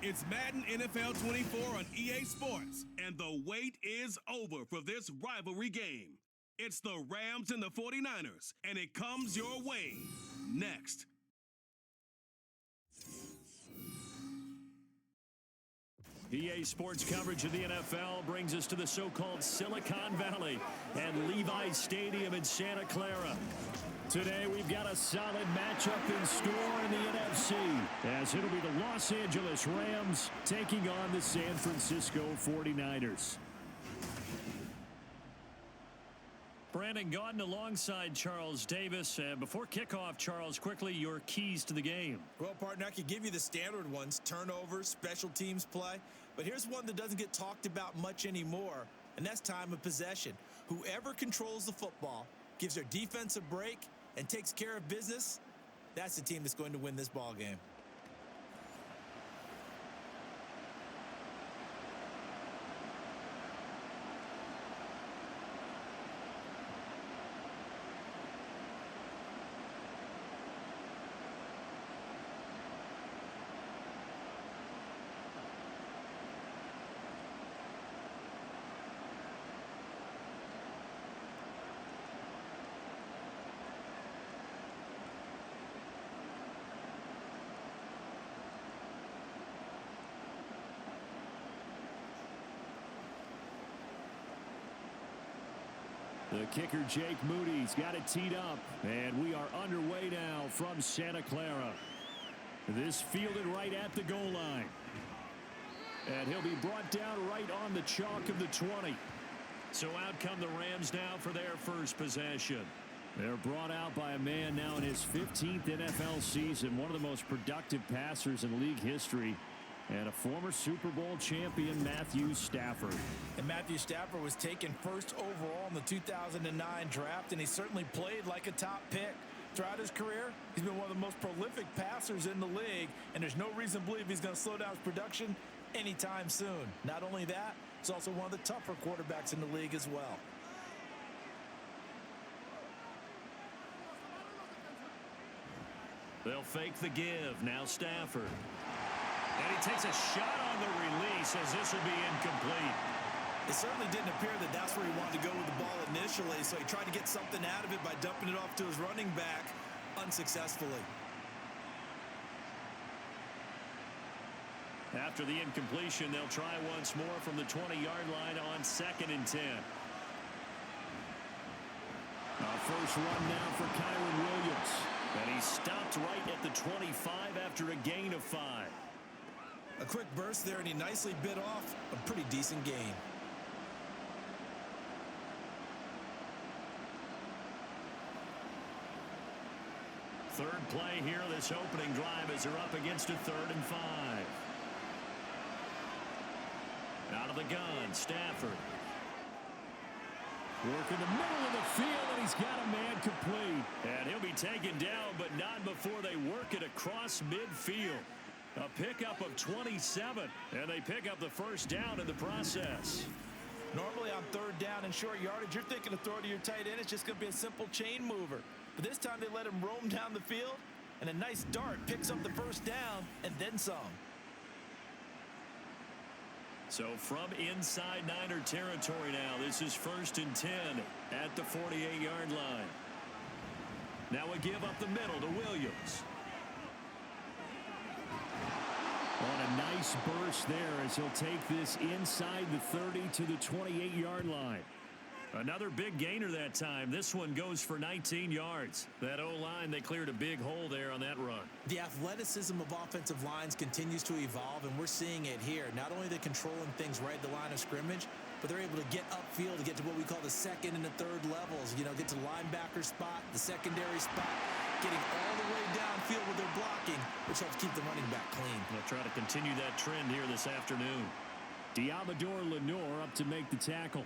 It's Madden NFL 24 on EA Sports, and the wait is over for this rivalry game. It's the Rams and the 49ers, and it comes your way next. EA Sports coverage of the NFL brings us to the so-called Silicon Valley and Levi's Stadium in Santa Clara. Today, we've got a solid matchup in store in the NFC, as it'll be the Los Angeles Rams taking on the San Francisco 49ers. Brandon Gaudin alongside Charles Davis. Before kickoff, Charles, quickly your keys to the game. Well, partner, I could give you the standard ones, turnovers, special teams play. But here's one that doesn't get talked about much anymore, and that's time of possession. Whoever controls the football, gives their defense a break, and takes care of business, that's the team that's going to win this ball game. The kicker, Jake Moody's got it teed up, and we are underway now from Santa Clara. This fielded right at the goal line. And he'll be brought down right on the chalk of the 20. So out come the Rams now for their first possession. They're brought out by a man now in his 15th NFL season, one of the most productive passers in league history, and a former Super Bowl champion, Matthew Stafford. And Matthew Stafford was taken first overall in the 2009 draft, and he certainly played like a top pick. Throughout his career, he's been one of the most prolific passers in the league, and there's no reason to believe he's going to slow down his production anytime soon. Not only that, he's also one of the tougher quarterbacks in the league as well. They'll fake the give. Now Stafford. And he takes a shot on the release as this will be incomplete. It certainly didn't appear that that's where he wanted to go with the ball initially, so he tried to get something out of it by dumping it off to his running back unsuccessfully. After the incompletion, they'll try once more from the 20-yard line on 2nd and 10. First run now for Kyron Williams. And he stopped right at the 25 after a gain of 5. A quick burst there, and he nicely bit off a pretty decent gain. Third play here, this opening drive as they're up against a 3rd and 5. Out of the gun, Stafford. Working the middle of the field, and he's got a man complete. And he'll be taken down, but not before they work it across midfield. A pickup of 27, and they pick up the first down in the process. Normally on 3rd down and short yardage, you're thinking to throw to your tight end. It's just going to be a simple chain mover. But this time they let him roam down the field, and a nice dart picks up the first down and then some. So from inside Niner territory now, this is 1st and 10 at the 48-yard line. Now a give up the middle to Williams. On a nice burst there as he'll take this inside the 30 to the 28-yard line. Another big gainer that time. This one goes for 19 yards. That O-line, they cleared a big hole there on that run. The athleticism of offensive lines continues to evolve, and we're seeing it here. Not only are they controlling things right at the line of scrimmage, but they're able to get upfield to get to what we call the 2nd and the 3rd levels. You know, get to the linebacker spot, the secondary spot, getting all the way downfield with their blocking, which helps keep the running back clean. They'll try to continue that trend here this afternoon. Diamador Lenore up to make the tackle.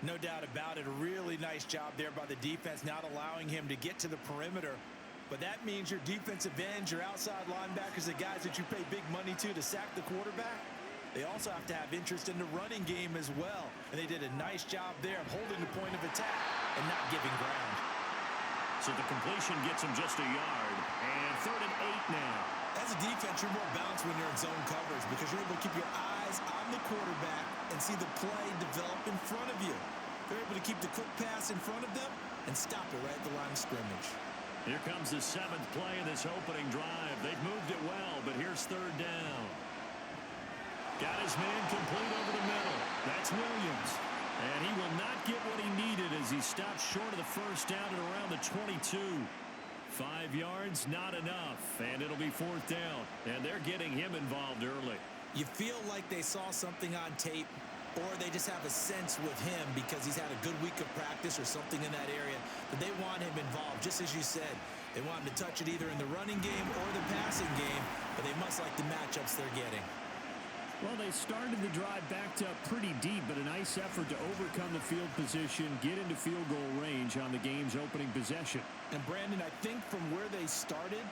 No doubt about it. A really nice job there by the defense, not allowing him to get to the perimeter. But that means your defensive ends, your outside linebackers, the guys that you pay big money to sack the quarterback, they also have to have interest in the running game as well. And they did a nice job there of holding the point of attack and not giving ground. So the completion gets him just a yard. And 3rd and 8 now. As a defense, you're more balanced when you're in zone coverage because you're able to keep your eyes on the quarterback and see the play develop in front of you. They're able to keep the quick pass in front of them and stop it right at the line of scrimmage. Here comes the 7th play of this opening drive. They've moved it well, but here's 3rd down. Got his man complete over the middle. That's Williams. And he will not get what he needed as he stopped short of the first down at around the 22. 5 yards, not enough. And it'll be 4th down. And they're getting him involved early. You feel like they saw something on tape, or they just have a sense with him because he's had a good week of practice or something in that area that they want him involved. Just as you said, they want him to touch it either in the running game or the passing game, but they must like the matchups they're getting. Well, they started the drive backed up pretty deep, but a nice effort to overcome the field position, get into field goal range on the game's opening possession. And Brandon, I think from where they started,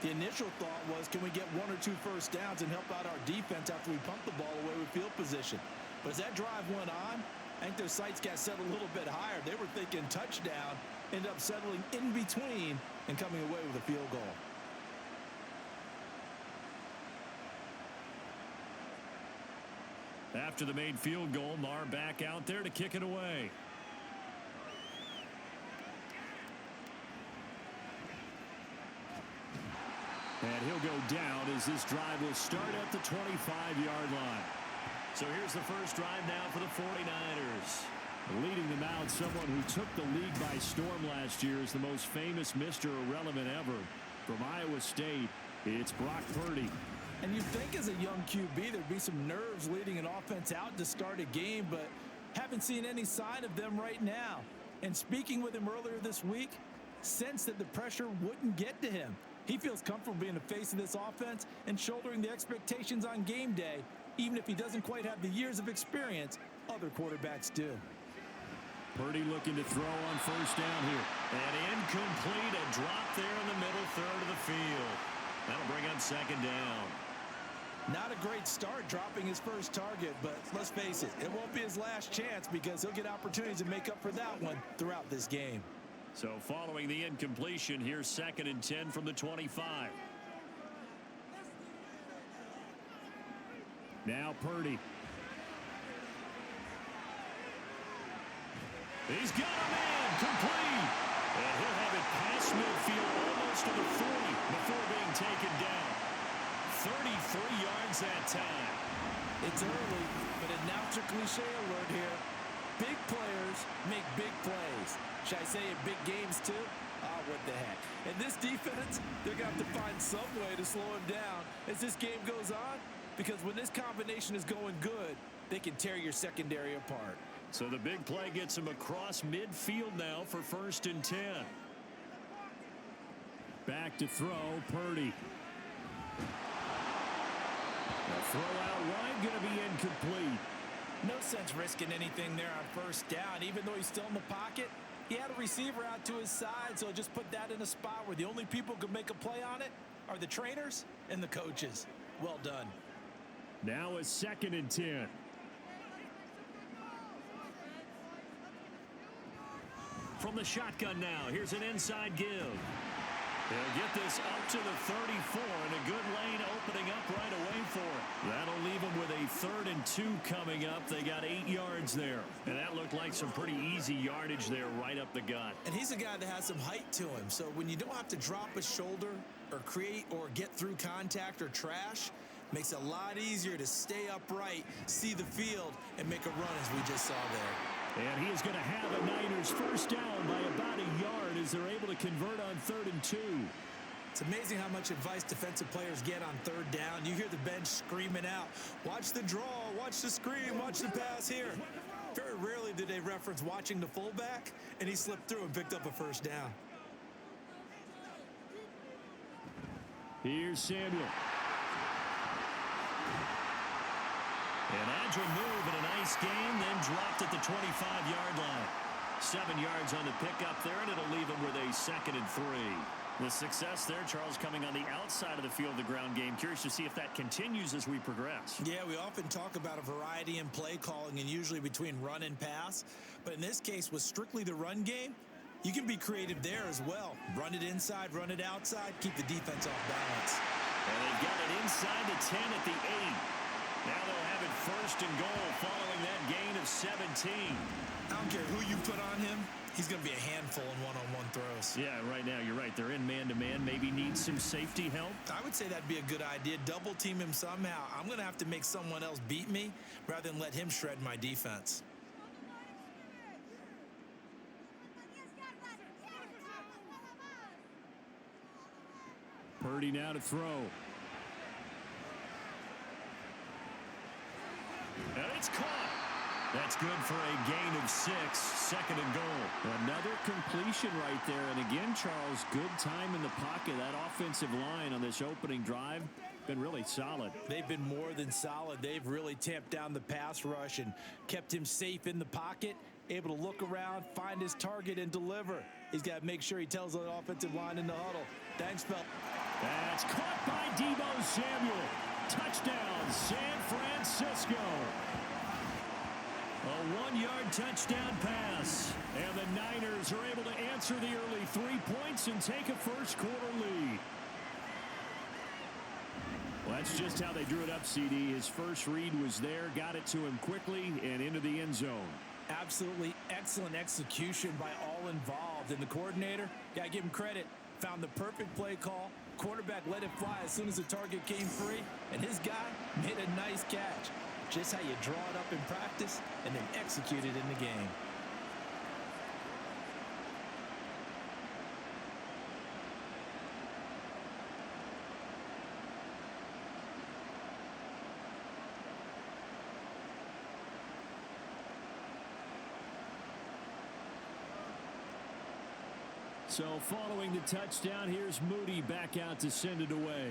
the initial thought was, can we get 1 or 2 first downs and help out our defense after we pump the ball away with field position? But as that drive went on, I think their sights got set a little bit higher. They were thinking touchdown, ended up settling in between and coming away with a field goal. After the made field goal, Marr back out there to kick it away. And he'll go down as this drive will start at the 25-yard line. So here's the first drive now for the 49ers. Leading them out, someone who took the league by storm last year is the most famous Mr. Irrelevant ever. From Iowa State, it's Brock Purdy. And you'd think as a young QB there'd be some nerves leading an offense out to start a game, but haven't seen any sign of them right now. And speaking with him earlier this week, sensed that the pressure wouldn't get to him. He feels comfortable being the face of this offense and shouldering the expectations on game day, even if he doesn't quite have the years of experience other quarterbacks do. Purdy looking to throw on first down here. And incomplete, a drop there in the middle third of the field. That'll bring up 2nd down. Not a great start dropping his first target, but let's face it, it won't be his last chance because he'll get opportunities to make up for that one throughout this game. So following the incompletion, here's 2nd and 10 from the 25. Now Purdy. He's got a man complete. And he'll have it past midfield almost to the 40 before being taken down. 33 yards that time. It's early, but announcer cliche alert here. Big players make big plays. Should I say in big games too? Ah, what the heck. And this defense, they're going to have to find some way to slow him down as this game goes on, because when this combination is going good, they can tear your secondary apart. So the big play gets him across midfield now for 1st and 10. Back to throw, Purdy. The throw out wide going to be incomplete. No sense risking anything there on first down. Even though he's still in the pocket, he had a receiver out to his side, so just put that in a spot where the only people who can make a play on it are the trainers and the coaches. Well done. Now a 2nd and 10. From the shotgun now, here's an inside give. They'll get this up to the 34, and a good lane opening up right away for it. That'll leave them with a 3rd and 2 coming up. They got 8 yards there, and that looked like some pretty easy yardage there right up the gut. And he's a guy that has some height to him, so when you don't have to drop a shoulder or create or get through contact or trash, makes it a lot easier to stay upright, see the field, and make a run as we just saw there. And he is going to have a Niners first down by about a yard as they're able to convert on 3rd and 2. It's amazing how much advice defensive players get on 3rd down. You hear the bench screaming out, watch the draw, watch the screen, watch the pass here. Very rarely do they reference watching the fullback, and he slipped through and picked up a first down. Here's Samuel. An agile move and a nice gain, then dropped at the 25-yard line. 7 yards on the pickup there, and it'll leave him with a 2nd and 3. The success there, Charles, coming on the outside of the field, the ground game. Curious to see if that continues as we progress. Yeah, we often talk about a variety in play calling and usually between run and pass. But in this case, with strictly the run game, You can be creative there as well. Run it inside, run it outside, keep the defense off balance. And they've got it inside the 10 at the 8. Now they'll have it first and goal following that gain of 17. I don't care who you put on him. He's going to be a handful in one-on-one throws. Yeah, right now, you're right. They're in man-to-man. Maybe need some safety help. I would say that'd be a good idea. Double team him somehow. I'm going to have to make someone else beat me rather than let him shred my defense. Purdy now to throw. And it's caught. That's good for a gain of 6, second and goal. Another completion right there. And again, Charles, good time in the pocket. That offensive line on this opening drive been really solid. They've been more than solid. They've really tamped down the pass rush and kept him safe in the pocket, able to look around, find his target, and deliver. He's got to make sure he tells the offensive line in the huddle. Thanks, Phil. That's caught by Deebo Samuel. Touchdown, San Francisco. A 1-yard touchdown pass. And the Niners are able to answer the early 3 points and take a first-quarter lead. Well, that's just how they drew it up, CD. His first read was there, got it to him quickly, and into the end zone. Absolutely excellent execution by all involved. And the coordinator, got to give him credit, found the perfect play call. Quarterback let it fly as soon as the target came free, and his guy made a nice catch. Just how you draw it up in practice and then execute it in the game. So following the touchdown, here's Moody back out to send it away.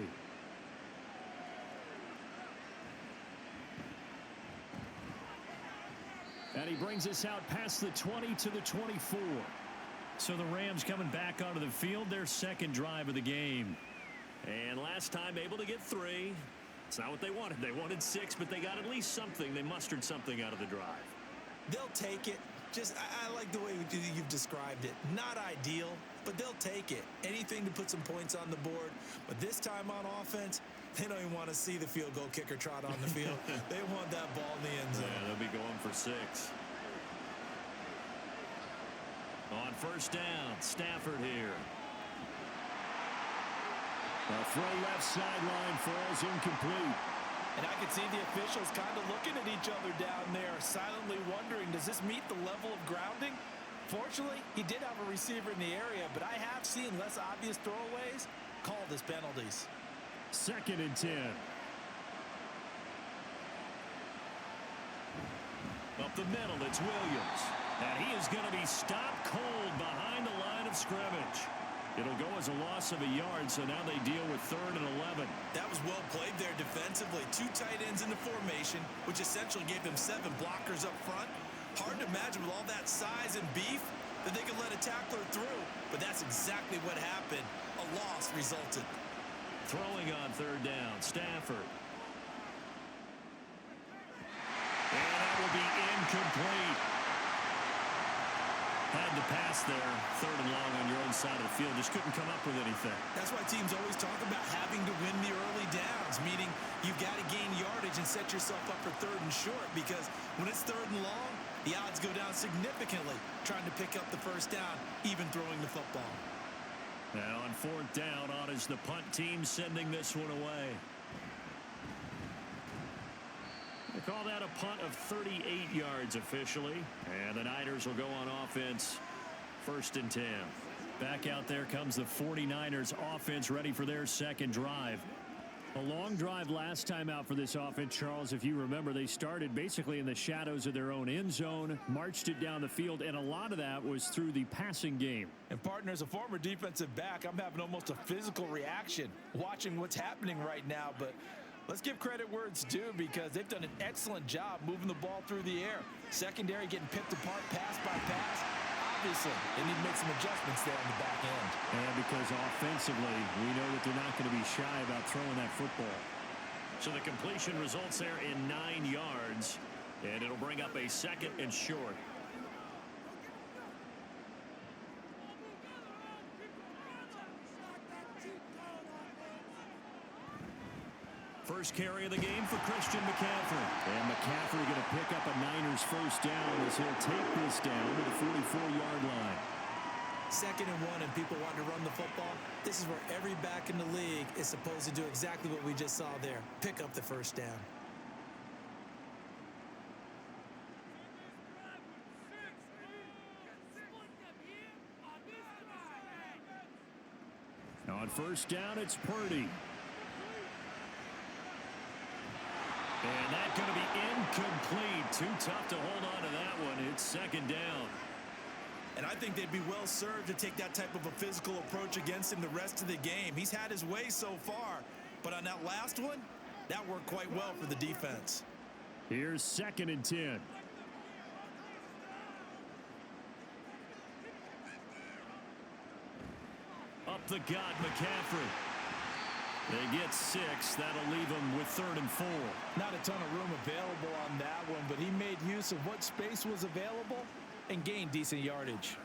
And he brings us out past the 20 to the 24. So the Rams coming back onto the field, their second drive of the game. And last time able to get 3. It's not what they wanted. They wanted 6, but they got at least something. They mustered something out of the drive. They'll take it. I like the way you've described it. Not ideal, but they'll take it. Anything to put some points on the board. But this time on offense, they don't even want to see the field goal kicker trot on the field. They want that ball in the end zone. Yeah, they'll be going for 6. On first down, Stafford here. A throw left sideline falls incomplete. And I could see the officials kind of looking at each other down there, silently wondering, does this meet the level of grounding? Fortunately, he did have a receiver in the area, but I have seen less obvious throwaways called as penalties. Second and 10. Up the middle, it's Williams. And he is going to be stopped cold behind the line of scrimmage. It'll go as a loss of a yard, so now they deal with 3rd and 11. That was well played there defensively. 2 tight ends in the formation, which essentially gave them 7 blockers up front. Hard to imagine with all that size and beef that they could let a tackler through, but that's exactly what happened. A loss resulted. Throwing on 3rd down, Stafford. And that will be incomplete. Had to pass there, 3rd and long on your own side of the field. Just couldn't come up with anything. That's why teams always talk about having to win the early downs, meaning you've got to gain yardage and set yourself up for 3rd and short, because when it's 3rd and long, the odds go down significantly trying to pick up the first down, even throwing the football. Now on 4th down, on is the punt team sending this one away. They call that a punt of 38 yards officially. And the Niners will go on offense, 1st and 10. Back out there comes the 49ers offense ready for their second drive. A long drive last time out for this offense, Charles. If you remember, they started basically in the shadows of their own end zone, marched it down the field, and a lot of that was through the passing game. And partner, as a former defensive back, I'm having almost a physical reaction watching what's happening right now. But let's give credit where it's due, because they've done an excellent job moving the ball through the air. Secondary getting picked apart pass by pass. Obviously, they need to make some adjustments there on the back end. And because offensively, we know that they're not going to be shy about throwing that football. So the completion results there in 9 yards, and it'll bring up a 2nd and short. First carry of the game for Christian McCaffrey. And McCaffrey going to pick up a Niners first down as he'll take this down to the 44-yard line. 2nd and 1 and people want to run the football. This is where every back in the league is supposed to do exactly what we just saw there. Pick up the first down. On first down, it's Purdy. And that's going to be incomplete. Too tough to hold on to that one. It's 2nd down. And I think they'd be well served to take that type of a physical approach against him the rest of the game. He's had his way so far, but on that last one, that worked quite well for the defense. Here's 2nd and 10. Up the gut, McCaffrey. They get 6. That'll leave them with 3rd and 4. Not a ton of room available on that one, but he made use of what space was available and gained decent yardage.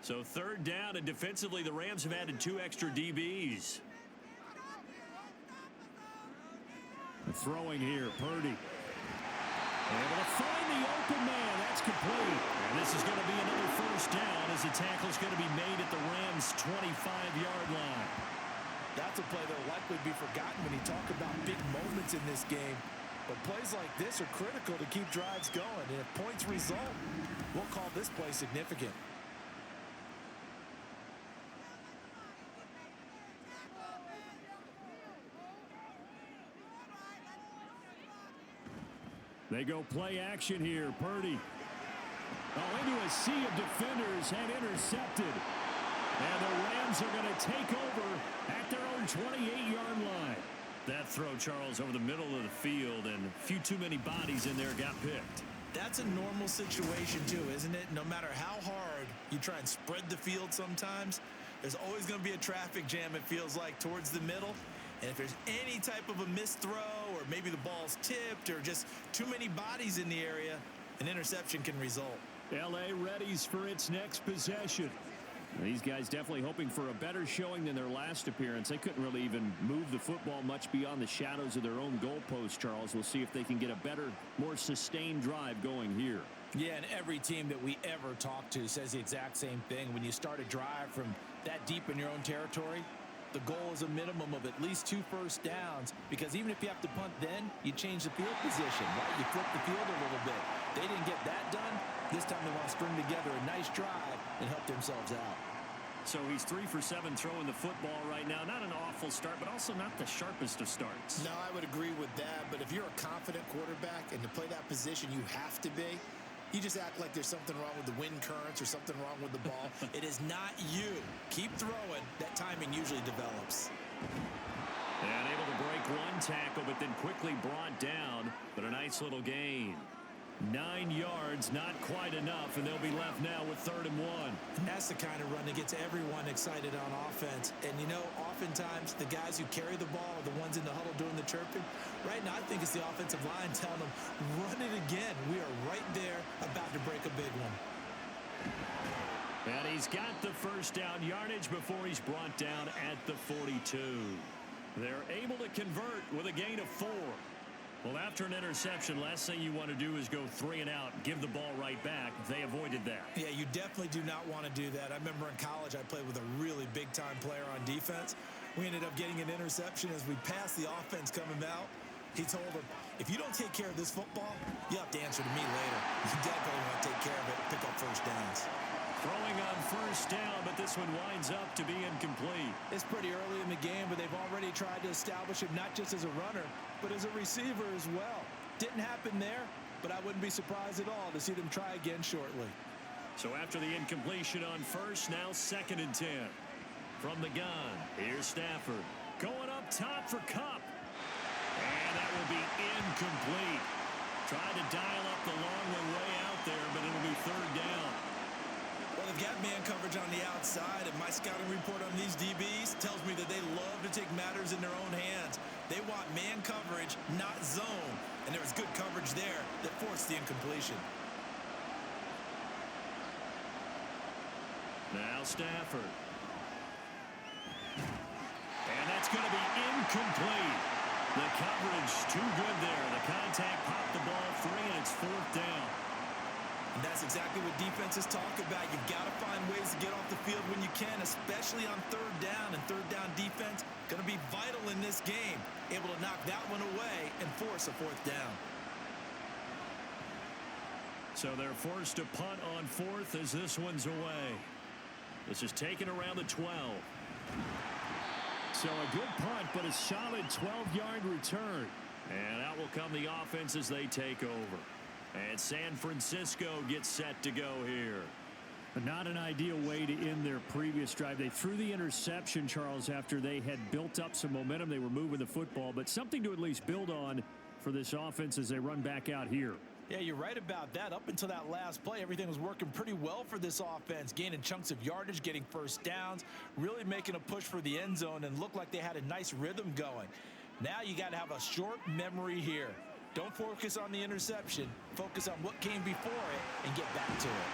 So 3rd down, and defensively, the Rams have added 2 extra DBs. Throwing here, Purdy. Able to find the open man. That's complete. And this is going to be another first down as the tackle's going to be made at the Rams' 25-yard line. That's a play that will likely be forgotten when you talk about big moments in this game. But plays like this are critical to keep drives going. And if points result, we'll call this play significant. They go play action here. Purdy. Oh, into a sea of defenders and intercepted. And the Rams are going to take over at their own 28-yard line. That throw, Charles, over the middle of the field, and a few too many bodies in there got picked. That's a normal situation, too, isn't it? No matter how hard you try and spread the field sometimes, there's always going to be a traffic jam, it feels like, towards the middle. And if there's any type of a missed throw, or maybe the ball's tipped, or just too many bodies in the area, an interception can result. L.A. readies for its next possession. These guys definitely hoping for a better showing than their last appearance. They couldn't really even move the football much beyond the shadows of their own goalpost, Charles. We'll see if they can get a better, more sustained drive going here. Yeah, and every team that we ever talk to says the exact same thing. When you start a drive from that deep in your own territory, the goal is a minimum of at least 2 first downs, because even if you have to punt then, you change the field position, right? You flip the field a little bit. They didn't get that done. This time they want to string together a nice drive and help themselves out. So he's 3 for 7 throwing the football right now. Not an awful start, but also not the sharpest of starts. No, I would agree with that. But if you're a confident quarterback and to play that position, you have to be. You just act like there's something wrong with the wind currents or something wrong with the ball. It is not you. Keep throwing. That timing usually develops. And able to break one tackle, but then quickly brought down. But a nice little gain. 9 yards, not quite enough, and they'll be left now with 3rd and 1. And that's the kind of run that gets everyone excited on offense. And, you know, oftentimes the guys who carry the ball are the ones in the huddle doing the chirping. Right now, I think it's the offensive line telling them, run it again. We are right there about to break a big one. And he's got the first down yardage before he's brought down at the 42. They're able to convert with a gain of 4. Well, after an interception, last thing you want to do is go 3 and out, give the ball right back. They avoided that. Yeah, you definitely do not want to do that. I remember in college I played with a really big-time player on defense. We ended up getting an interception as we passed the offense coming out. He told him, if you don't take care of this football, you have to answer to me later. You definitely want to take care of it, pick up first downs. Throwing on first down, but this one winds up to be incomplete. It's pretty early in the game, but they've already tried to establish him not just as a runner, but as a receiver as well. Didn't happen there, but I wouldn't be surprised at all to see them try again shortly. So after the incompletion on first, now 2nd and 10. From the gun, here's Stafford. Going up top for Kupp. And that will be incomplete. Tried to dial up the long way out there, but it'll be 3rd down. Well, they've got man coverage on the outside, and my scouting report on these DBs tells me that they love to take matters in their own hands. They want man coverage, not zone, and there was good coverage there that forced the incompletion. Now Stafford. going to be incomplete. The coverage too good there. The contact popped the ball free, and it's fourth down. And that's exactly what defenses talk about. You've got to find ways to get off the field when you can, especially on third down. And third down defense going to be vital in this game. Able to knock that one away and force a fourth down. So they're forced to punt on fourth as this one's away. This is taken around the 12. So a good punt, but a solid 12-yard return. And out will come the offense as they take over. And San Francisco gets set to go here. But not an ideal way to end their previous drive. They threw the interception, Charles, after they had built up some momentum. They were moving the football, but something to at least build on for this offense as they run back out here. Yeah, you're right about that. Up until that last play, everything was working pretty well for this offense. Gaining chunks of yardage, getting first downs, really making a push for the end zone, and looked like they had a nice rhythm going. Now you got to have a short memory here. Don't focus on the interception. Focus on what came before it and get back to it.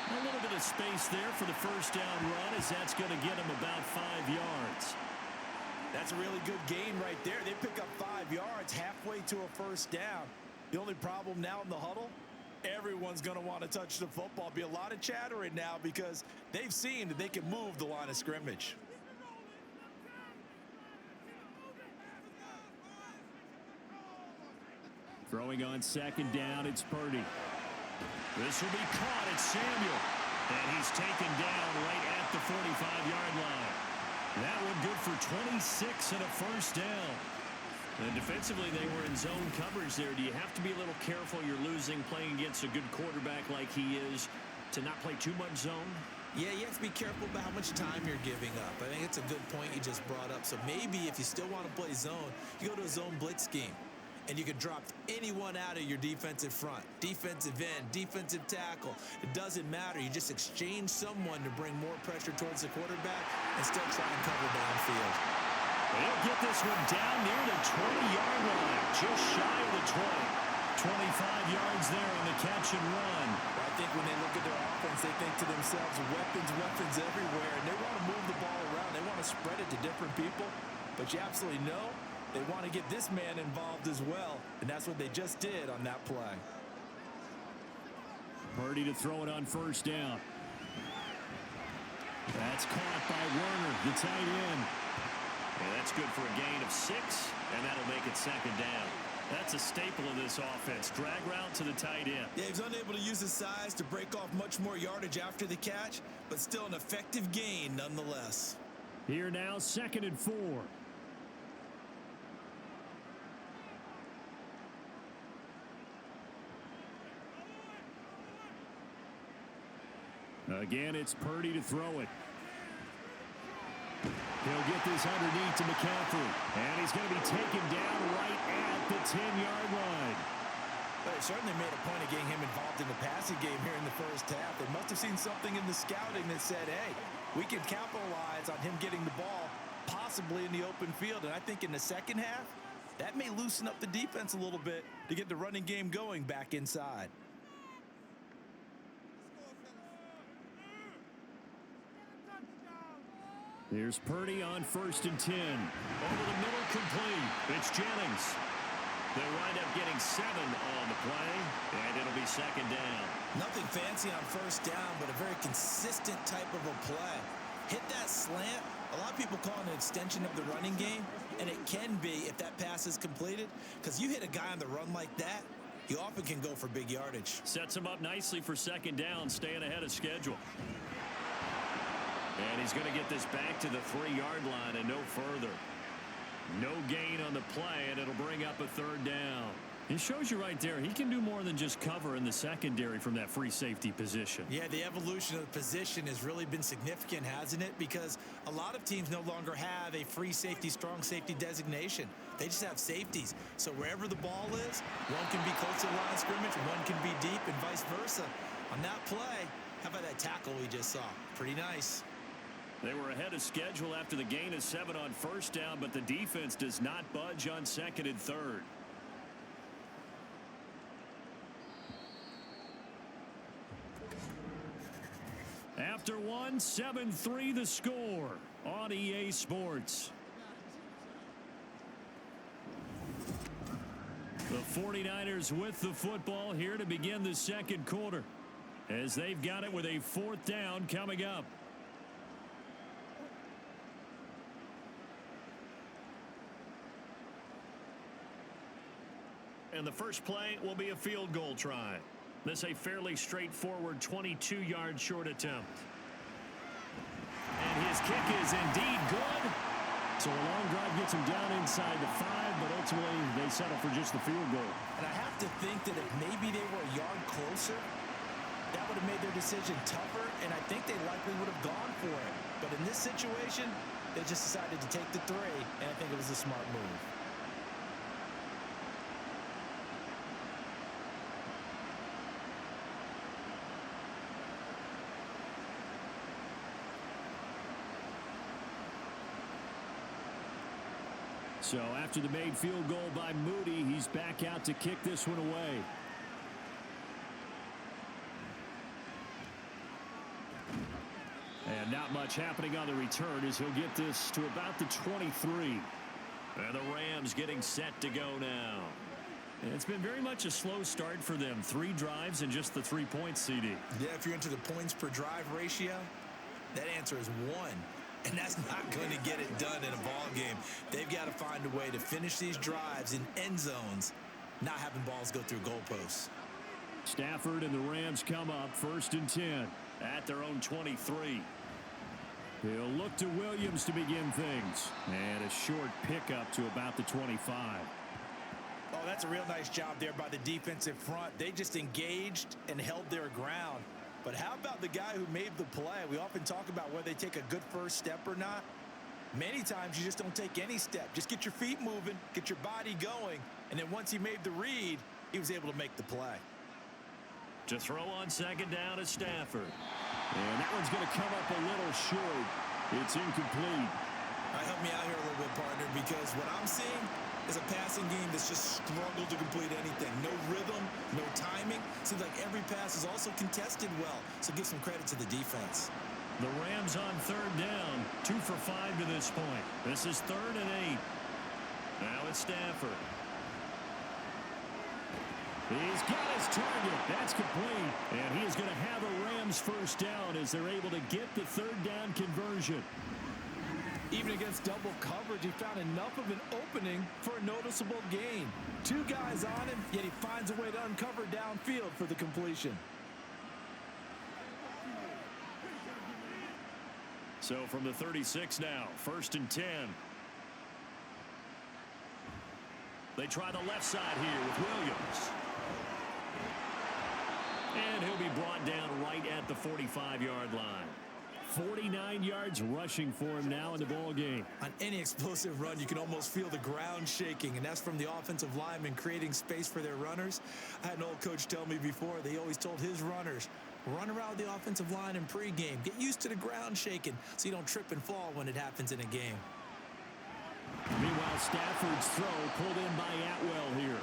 A little bit of space there for the first down run, as that's going to get them about 5 yards. That's a really good gain right there. They pick up 5 yards halfway to a first down. The only problem now in the huddle, everyone's going to want to touch the football. Be a lot of chattering now because they've seen that they can move the line of scrimmage. Throwing on second down, it's Purdy. This will be caught. It's Samuel. And he's taken down right at the 45-yard line. That one good for 26 and a first down. And defensively, they were in zone coverage there. Do you have to be a little careful? You're losing playing against a good quarterback like he is to not play too much zone? Yeah, you have to be careful about how much time you're giving up. I think it's a good point you just brought up. So maybe if you still want to play zone, you go to a zone blitz scheme. And you can drop anyone out of your defensive front. Defensive end, defensive tackle. It doesn't matter. You just exchange someone to bring more pressure towards the quarterback and still try and cover downfield. They'll get this one down near the 20-yard line, just shy of the 20. 25 yards there on the catch and run. I think when they look at their offense, they think to themselves, weapons everywhere, and they want to move the ball around. They want to spread it to different people, but you absolutely know they want to get this man involved as well, and that's what they just did on that play. Purdy to throw it on first down. That's caught by Werner, the tight end. Yeah, that's good for a gain of 6, and that'll make it second down. That's a staple of this offense. Drag route to the tight end. Yeah, he's unable to use his size to break off much more yardage after the catch, but still an effective gain nonetheless. Here now, 2nd and 4. Again, it's Purdy to throw it. He'll get this underneath to McCaffrey. And he's going to be taken down right at the 10-yard line. But it certainly made a point of getting him involved in the passing game here in the first half. They must have seen something in the scouting that said, hey, we can capitalize on him getting the ball possibly in the open field. And I think in the second half, that may loosen up the defense a little bit to get the running game going back inside. Here's Purdy on 1st and 10. Over the middle, complete. It's Jennings. They'll wind up getting 7 on the play, and it'll be second down. Nothing fancy on first down, but a very consistent type of a play. Hit that slant. A lot of people call it an extension of the running game, and it can be if that pass is completed, because you hit a guy on the run like that, you often can go for big yardage. Sets him up nicely for second down, staying ahead of schedule. And he's going to get this back to the 3-yard line and no further. No gain on the play, and it'll bring up a third down. It shows you right there, he can do more than just cover in the secondary from that free safety position. Yeah, the evolution of the position has really been significant, hasn't it? Because a lot of teams no longer have a free safety, strong safety designation. They just have safeties. So wherever the ball is, one can be close to the line of scrimmage, one can be deep, and vice versa. On that play, how about that tackle we just saw? Pretty nice. They were ahead of schedule after the gain of 7 on first down, but the defense does not budge on 2nd and 3rd. After one, 7-3 the score on EA Sports. The 49ers with the football here to begin the second quarter, as they've got it with a 4th down coming up. And the first play will be a field goal try. This a fairly straightforward 22-yard short attempt. And his kick is indeed good. So a long drive gets him down inside the 5, but ultimately they settle for just the field goal. And I have to think that if maybe they were a yard closer, that would have made their decision tougher, and I think they likely would have gone for it. But in this situation, they just decided to take the 3, and I think it was a smart move. So after the made field goal by Moody, he's back out to kick this one away. And not much happening on the return as he'll get this to about the 23. And the Rams getting set to go now. And it's been very much a slow start for them. 3 drives and just the 3 points, CD. Yeah, if you're into the points per drive ratio, that answer is 1. And that's not going to get it done in a ball game. They've got to find a way to finish these drives in end zones, not having balls go through goalposts. Stafford and the Rams come up 1st and 10 at their own 23. He'll look to Williams to begin things. And a short pickup to about the 25. Oh, that's a real nice job there by the defensive front. They just engaged and held their ground. But how about the guy who made the play? We often talk about whether they take a good first step or not. Many times you just don't take any step. Just get your feet moving, get your body going, and then once he made the read, he was able to make the play. To throw on 2nd down is Stafford. And that one's going to come up a little short. It's incomplete. All right, help me out here a little bit, partner, because what I'm seeing is a passing game that's just struggled to complete anything. No rhythm, no timing. Seems like every pass is also contested well. So give some credit to the defense. The Rams on 3rd down. 2 for 5 to this point. This is 3rd and 8. Now it's Stafford. He's got his target. That's complete. And he is going to have a Rams first down as they're able to get the 3rd down conversion. Even against double coverage, he found enough of an opening for a noticeable gain. 2 guys on him, yet he finds a way to uncover downfield for the completion. So from the 36 now, 1st and 10. They try the left side here with Williams. And he'll be brought down right at the 45-yard line. 49 yards rushing for him now in the ball game. On any explosive run, you can almost feel the ground shaking, and that's from the offensive linemen creating space for their runners. I had an old coach tell me before, they always told his runners, run around the offensive line in pregame. Get used to the ground shaking so you don't trip and fall when it happens in a game. Meanwhile, Stafford's throw pulled in by Atwell here.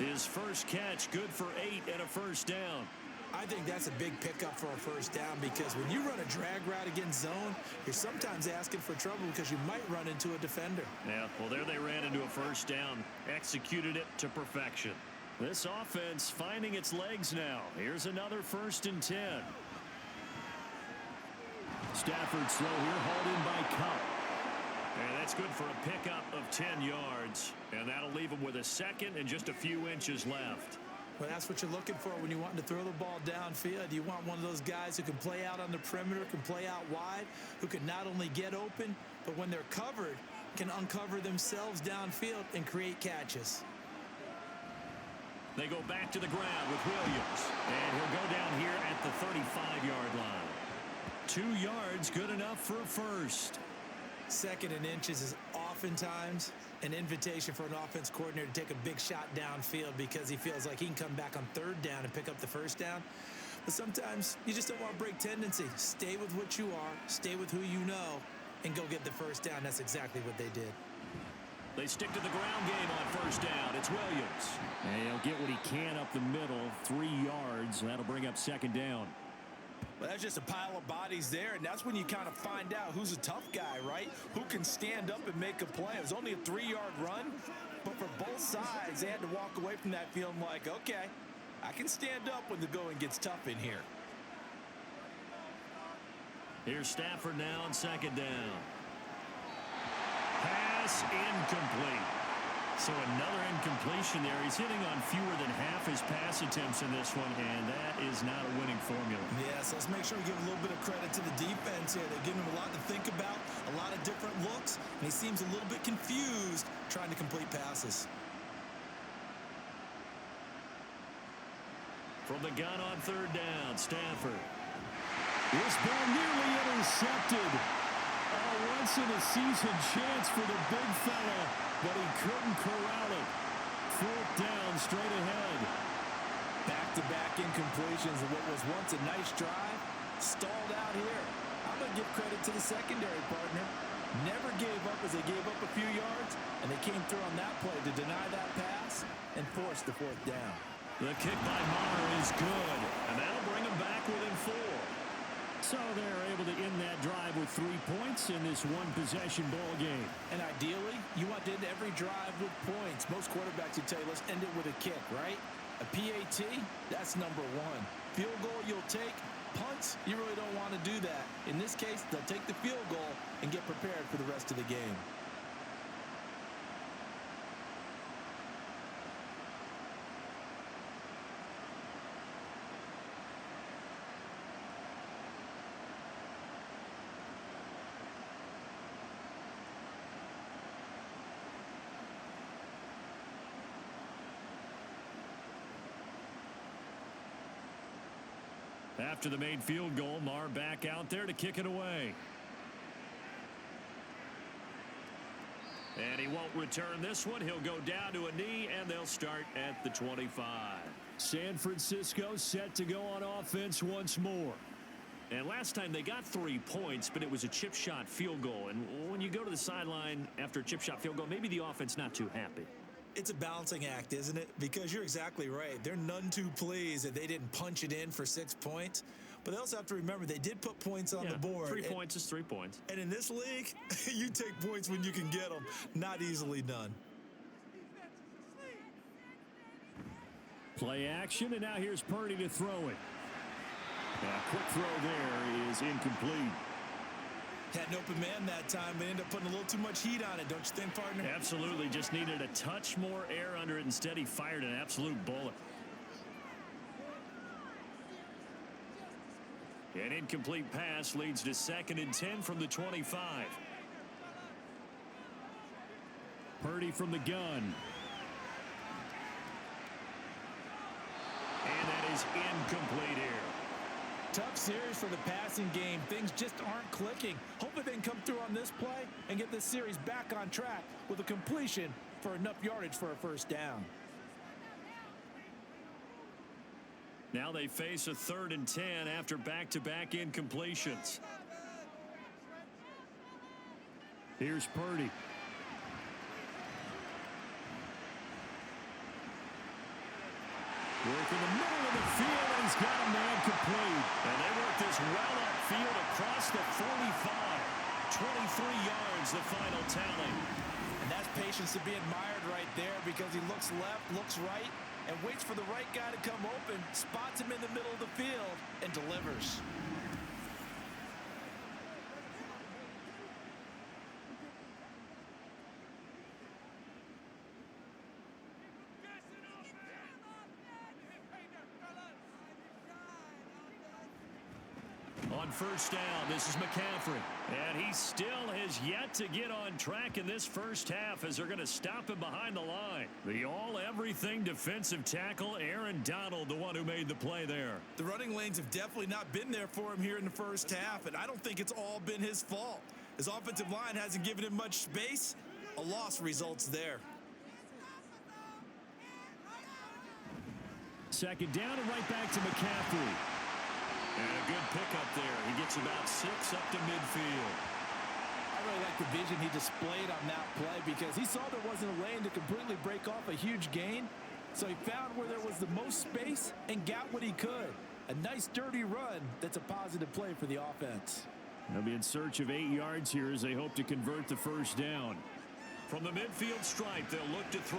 His first catch good for 8 and a first down. I think that's a big pickup for a first down because when you run a drag route against zone, you're sometimes asking for trouble because you might run into a defender. Yeah, well, there they ran into a first down. Executed it to perfection. This offense finding its legs now. Here's another 1st and 10. Stafford's throw here hauled in by Cup. And that's good for a pickup of 10 yards. And that'll leave him with a 2nd and just a few inches left. Well, that's what you're looking for when you want to throw the ball downfield. You want one of those guys who can play out on the perimeter, can play out wide, who can not only get open, but when they're covered, can uncover themselves downfield and create catches. They go back to the ground with Williams. And he'll go down here at the 35-yard line. 2 yards, good enough for a first. 2nd and inches is oftentimes an invitation for an offense coordinator to take a big shot downfield because he feels like he can come back on 3rd down and pick up the first down. But sometimes you just don't want to break tendency. Stay with what you are, stay with who you know, and go get the first down. That's exactly what they did. They stick to the ground game on first down. It's Williams. And he'll get what he can up the middle. 3 yards. That'll bring up 2nd down. Well, that's just a pile of bodies there, and that's when you kind of find out who's a tough guy, right? Who can stand up and make a play. It was only a 3-yard run, But for both sides, they had to walk away from that feeling like, okay, I can stand up when the going gets tough in here. Here's Stafford now on second down. Pass incomplete. So another incompletion there. He's hitting on fewer than half his pass attempts in this one, and that is not a winning formula. Yes, let's make sure we give a little bit of credit to the defense here. They're giving him a lot to think about, a lot of different looks, and he seems a little bit confused trying to complete passes. From the gun on third down, Stafford. This ball nearly intercepted. A once-in-a-season chance for the big fella, but he couldn't corral it. Fourth down, straight ahead. Back-to-back incompletions of what was once a nice drive, stalled out here. I'm going to give credit to the secondary partner. Never gave up as they gave up a few yards, and they came through on that play to deny that pass and force the fourth down. The kick by Maher is good, and that'll bring him back within 4. So they're able to end that drive with 3 points in this one-possession ball game. And ideally, you want to end every drive with points. Most quarterbacks would tell you, let's end it with a kick, right? A PAT, that's number 1. Field goal you'll take. Punts, you really don't want to do that. In this case, they'll take the field goal and get prepared for the rest of the game. After the made field goal, Maher back out there to kick it away. And he won't return this one. He'll go down to a knee, and they'll start at the 25. San Francisco set to go on offense once more. And last time they got 3 points, but it was a chip shot field goal. And when you go to the sideline after a chip shot field goal, maybe the offense not too happy. It's a balancing act, isn't it? Because you're exactly right. They're none too pleased that they didn't punch it in for 6 points. But they also have to remember they did put points on the board. 3 points is 3 points. And in this league, you take points when you can get them. Not easily done. Play action, and now here's Purdy to throw it. A quick throw there is incomplete. Had an open man that time, but ended up putting a little too much heat on it, don't you think, partner? Absolutely. Just needed a touch more air under it. Instead, he fired an absolute bullet. An incomplete pass leads to 2nd and 10 from the 25. Purdy from the gun. And that is incomplete here. Tough series for the passing game. Things just aren't clicking. Hopefully they can come through on this play and get this series back on track with a completion for enough yardage for a first down. Now they face a 3rd and 10 after back-to-back incompletions. Here's Purdy. Work in the middle of the field, and he's got a man complete. And they work this well upfield across the 45. 23 yards, the final tally. And that's patience to be admired right there because he looks left, looks right, and waits for the right guy to come open, spots him in the middle of the field, and delivers. On first down, this is McCaffrey. And he still has yet to get on track in this first half as they're going to stop him behind the line. The all-everything defensive tackle, Aaron Donald, the one who made the play there. The running lanes have definitely not been there for him here in the first half, and I don't think it's all been his fault. His offensive line hasn't given him much space. A loss results there. 2nd down and right back to McCaffrey. And a good pickup there. He gets about 6 up to midfield. I really like the vision he displayed on that play because he saw there wasn't a lane to completely break off a huge gain. So he found where there was the most space and got what he could. A nice dirty run that's a positive play for the offense. They'll be in search of 8 yards here as they hope to convert the first down. From the midfield stripe, they'll look to throw.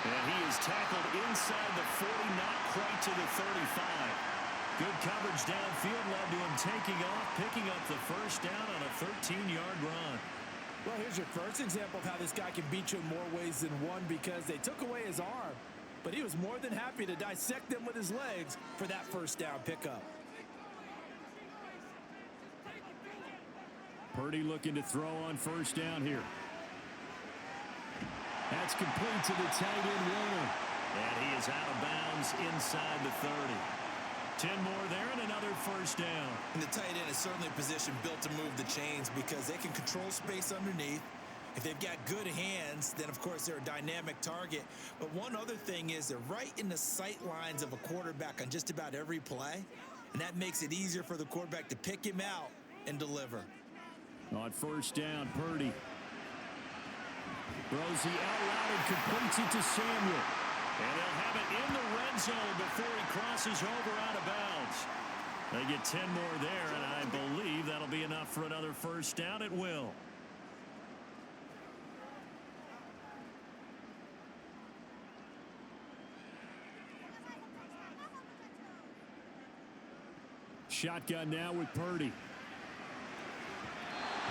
And he is tackled inside the 40, not quite to the 35. Good coverage downfield led to him taking off, picking up the first down on a 13-yard run. Well, here's your first example of how this guy can beat you in more ways than one, because they took away his arm, but he was more than happy to dissect them with his legs for that first down pickup. Purdy looking to throw on first down here. That's complete to the tight end Warner. And he is out of bounds inside the 30. 10 more there and another first down. And the tight end is certainly a position built to move the chains because they can control space underneath. If they've got good hands, then of course they're a dynamic target. But one other thing is they're right in the sight lines of a quarterback on just about every play. And that makes it easier for the quarterback to pick him out and deliver. On first down, Purdy throws the out route and completes it to Samuel. And they'll have it in the red zone before he crosses over out of bounds. They get 10 more there, and I believe that'll be enough for another first down. It will. Shotgun now with Purdy.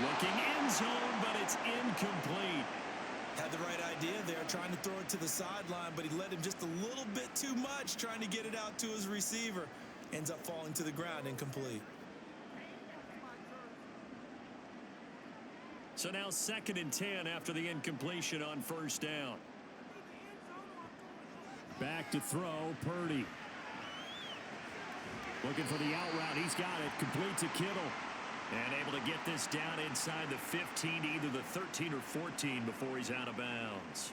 Looking end zone, but it's incomplete. Had the right idea there, trying to throw it to the sideline, but he led him just a little bit too much, trying to get it out to his receiver. Ends up falling to the ground, incomplete. So now 2nd and 10 after the incompletion on first down. Back to throw, Purdy. Looking for the out route. He's got it. Complete to Kittle. And able to get this down inside the 15, either the 13 or 14 before he's out of bounds.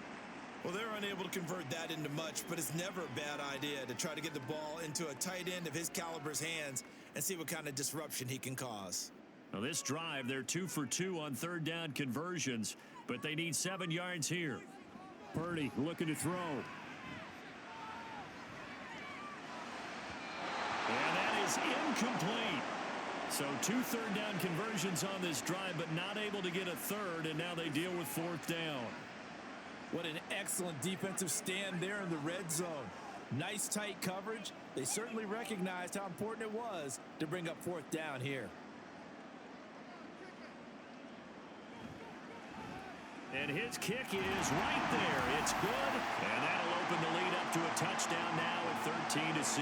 Well, they're unable to convert that into much, but it's never a bad idea to try to get the ball into a tight end of his caliber's hands and see what kind of disruption he can cause. Now this drive, they're 2 for 2 on third down conversions, but they need 7 yards here. Purdy looking to throw. And that is incomplete. So 2 third down conversions on this drive, but not able to get a third, and now they deal with 4th down. What an excellent defensive stand there in the red zone. Nice tight coverage. They certainly recognized how important it was to bring up 4th down here. And his kick is right there. It's good, and that'll open the lead up to a touchdown now at 13-6.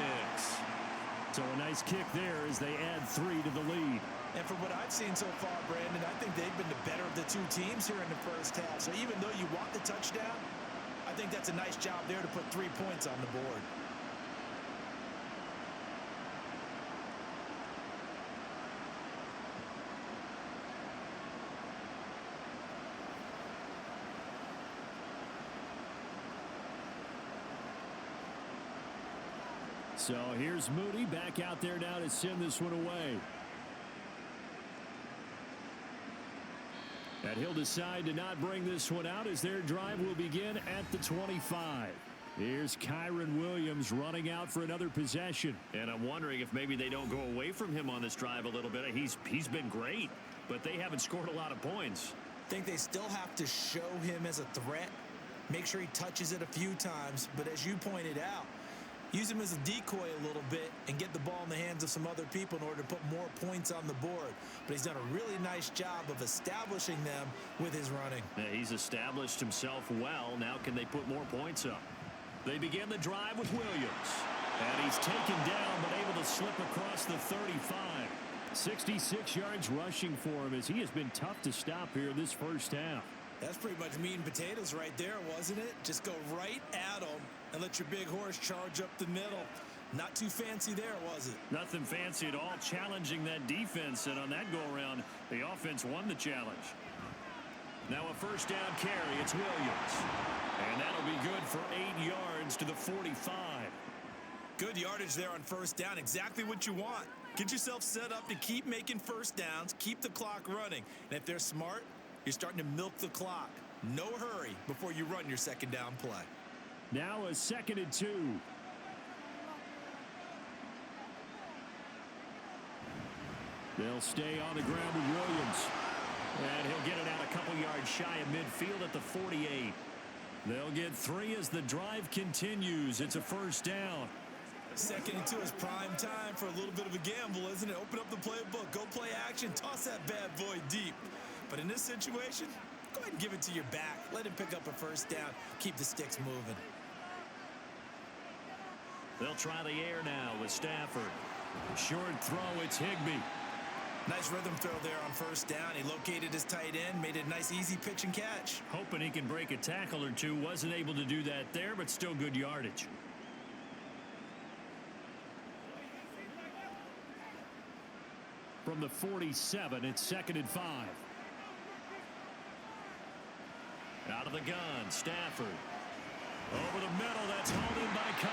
So a nice kick there as they add 3 to the lead. And from what I've seen so far, Brandon, I think they've been the better of the two teams here in the first half. So even though you want the touchdown, I think that's a nice job there to put 3 points on the board. So here's Moody back out there now to send this one away. And he'll decide to not bring this one out as their drive will begin at the 25. Here's Kyron Williams running out for another possession. And I'm wondering if maybe they don't go away from him on this drive a little bit. He's been great, but they haven't scored a lot of points. I think they still have to show him as a threat. Make sure he touches it a few times. But as you pointed out, use him as a decoy a little bit and get the ball in the hands of some other people in order to put more points on the board. But he's done a really nice job of establishing them with his running. Yeah, he's established himself well. Now can they put more points up? They begin the drive with Williams. And he's taken down but able to slip across the 35. 66 yards rushing for him as he has been tough to stop here this first half. That's pretty much meat and potatoes right there, wasn't it? Just go right at him and let your big horse charge up the middle. Not too fancy there, was it? Nothing fancy at all, challenging that defense. And on that go-around, the offense won the challenge. Now a first down carry. It's Williams. And that'll be good for 8 yards to the 45. Good yardage there on first down. Exactly what you want. Get yourself set up to keep making first downs, keep the clock running. And if they're smart, you're starting to milk the clock. No hurry before you run your second down play. Now a 2nd and 2. They'll stay on the ground with Williams. And he'll get it out a couple yards shy of midfield at the 48. They'll get 3 as the drive continues. It's a first down. 2nd and 2 is prime time for a little bit of a gamble, isn't it? Open up the playbook, go play action, toss that bad boy deep. But in this situation, go ahead and give it to your back. Let him pick up a first down. Keep the sticks moving. They'll try the air now with Stafford. Short throw, it's Higbee. Nice rhythm throw there on first down. He located his tight end, made it a nice easy pitch and catch. Hoping he can break a tackle or two. Wasn't able to do that there, but still good yardage. From the 47, it's 2nd and 5. Out of the gun, Stafford. Over the middle, that's hauled in by Cup.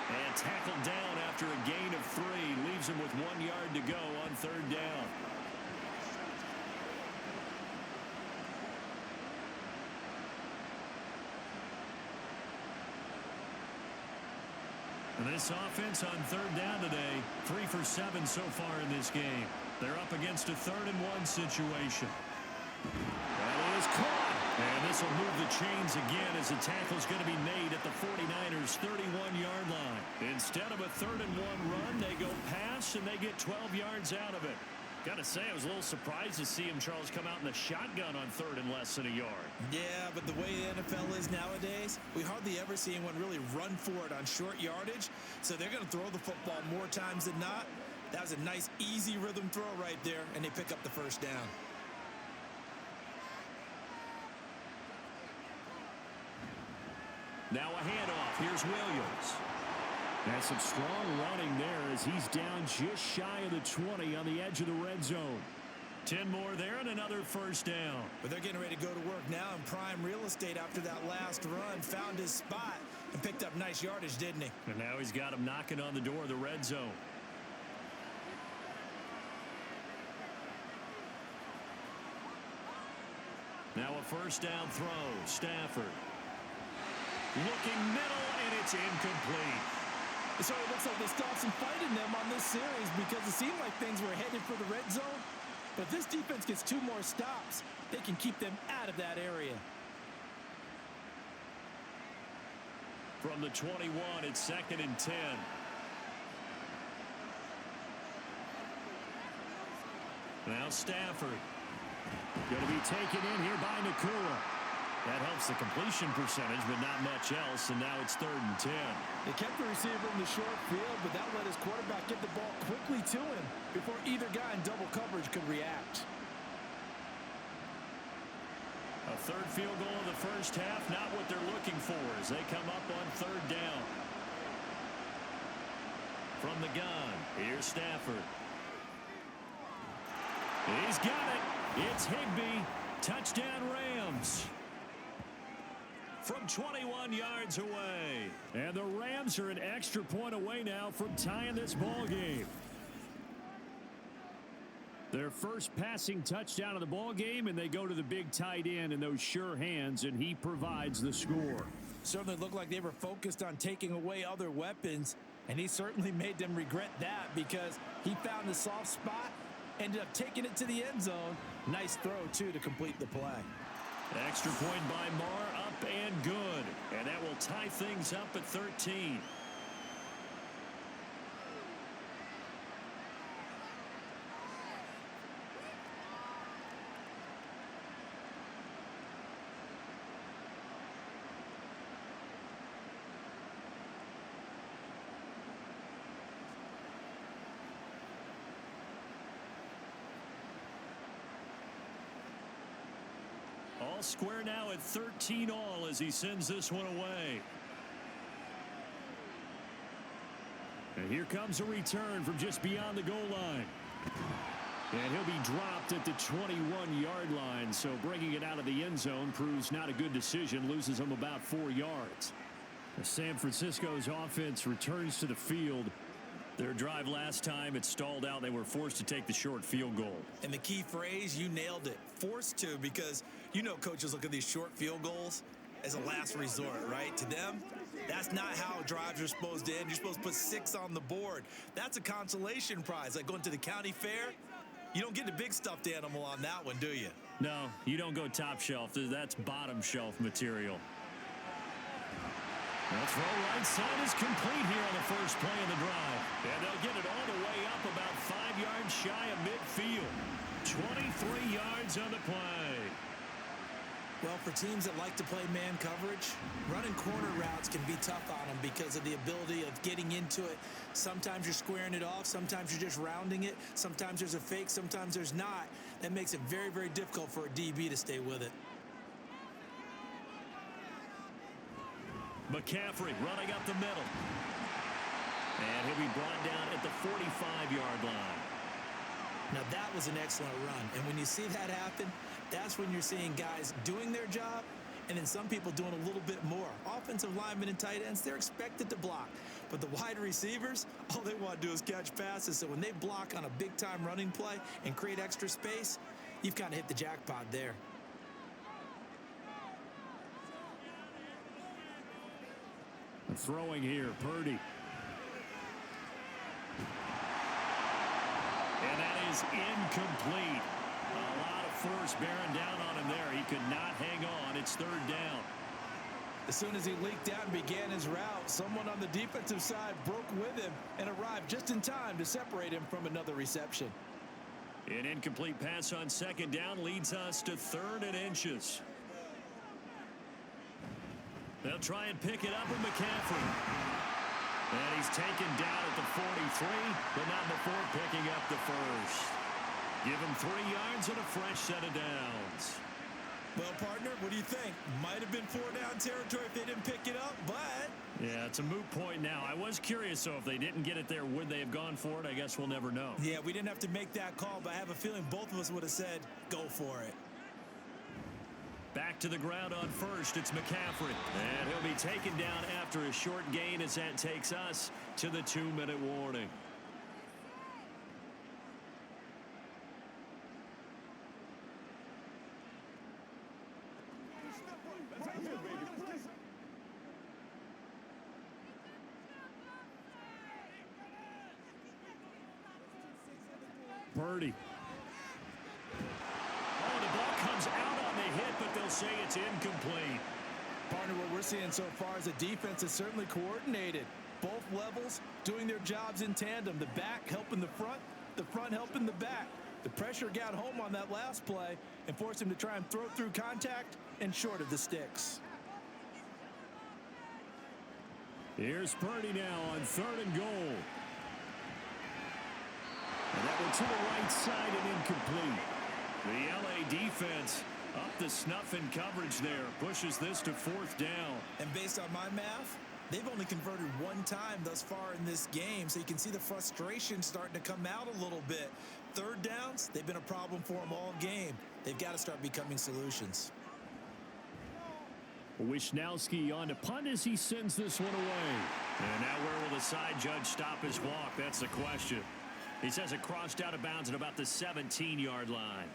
And tackled down after a gain of 3. Leaves him with 1 yard to go on 3rd down. And this offense on 3rd down today, 3 for 7 so far in this game. They're up against a 3rd and 1 situation. That is caught. And this will move the chains again as the tackle's going to be made at the 49ers' 31-yard line. Instead of a 3rd and 1 run, they go pass, and they get 12 yards out of it. Got to say, I was a little surprised to see him, Charles, come out in the shotgun on 3rd and less than a yard. Yeah, but the way the NFL is nowadays, we hardly ever see anyone really run for it on short yardage. So they're going to throw the football more times than not. That was a nice, easy rhythm throw right there, and they pick up the first down. Now a handoff. Here's Williams. That's some strong running there as he's down just shy of the 20 on the edge of the red zone. 10 more there and another first down. But they're getting ready to go to work now in prime real estate after that last run. Found his spot and picked up nice yardage, didn't he? And now he's got him knocking on the door of the red zone. Now a first down throw. Stafford. Looking middle, and it's incomplete. So it looks like they stopped some fighting them on this series because it seemed like things were headed for the red zone. But this defense gets 2 more stops. They can keep them out of that area. From the 21, it's 2nd and 10. Now Stafford. Going to be taken in here by Nakua. That helps the completion percentage, but not much else, and now it's 3rd and 10. They kept the receiver in the short field, but that let his quarterback get the ball quickly to him before either guy in double coverage could react. A 3rd field goal in the first half, not what they're looking for as they come up on 3rd down. From the gun, here's Stafford. He's got it. It's Higbee. Touchdown Rams. From 21 yards away. And the Rams are an extra point away now from tying this ball game. Their first passing touchdown of the ball game, and they go to the big tight end in those sure hands, and he provides the score. Certainly looked like they were focused on taking away other weapons, and he certainly made them regret that because he found the soft spot, ended up taking it to the end zone. Nice throw, too, to complete the play. Extra point by Marr, up and good. And that will tie things up at 13. All square now at 13 all as he sends this one away. And here comes a return from just beyond the goal line. And he'll be dropped at the 21-yard line, so bringing it out of the end zone proves not a good decision, loses him about 4 yards. San Francisco's offense returns to the field. Their drive last time, it stalled out. They were forced to take the short field goal. And the key phrase, you nailed it, forced to, because you know coaches look at these short field goals as a last resort, right? To them, that's not how drives are supposed to end. You're supposed to put 6 on the board. That's a consolation prize, like going to the county fair. You don't get the big stuffed animal on that one, do you? No, you don't go top shelf. That's bottom shelf material. The throw right side is complete here on the first play of the drive. And they'll get it all the way up about 5 yards shy of midfield. 23 yards on the play. Well, for teams that like to play man coverage, running corner routes can be tough on them because of the ability of getting into it. Sometimes you're squaring it off. Sometimes you're just rounding it. Sometimes there's a fake. Sometimes there's not. That makes it very, very difficult for a DB to stay with it. McCaffrey running up the middle. And he'll be brought down at the 45-yard line. Now, that was an excellent run. And when you see that happen, that's when you're seeing guys doing their job and then some people doing a little bit more. Offensive linemen and tight ends, they're expected to block. But the wide receivers, all they want to do is catch passes. So when they block on a big-time running play and create extra space, you've kind of hit the jackpot there. Throwing here, Purdy. And that is incomplete. A lot of force bearing down on him there. He could not hang on. It's third down. As soon as he leaked out and began his route, someone on the defensive side broke with him and arrived just in time to separate him from another reception. An incomplete pass on second down leads us to 3rd and inches. They'll try and pick it up with McCaffrey. And he's taken down at the 43, but not before picking up the first. Give him 3 yards and a fresh set of downs. Well, partner, what do you think? Might have been 4-down territory if they didn't pick it up, but... Yeah, it's a moot point now. I was curious, so if they didn't get it there, would they have gone for it? I guess we'll never know. Yeah, we didn't have to make that call, but I have a feeling both of us would have said, go for it. Back to the ground on first, it's McCaffrey. And he'll be taken down after a short gain as that takes us to the 2-minute warning. Purdy. Oh, the ball comes out on the hit, but they'll say it's incomplete. Partner, what we're seeing so far is the defense is certainly coordinated. Both levels doing their jobs in tandem. The back helping the front helping the back. The pressure got home on that last play and forced him to try and throw through contact and short of the sticks. Here's Purdy now on 3rd and goal. And that one to the right side and incomplete. The LA defense up the snuff in coverage there. Pushes this to 4th down. And based on my math, they've only converted 1 time thus far in this game. So you can see the frustration starting to come out a little bit. 3rd downs, they've been a problem for them all game. They've got to start becoming solutions. Wisnowski on to punt as he sends this one away. And now where will the side judge stop his walk? That's the question. He says it crossed out of bounds at about the 17-yard line.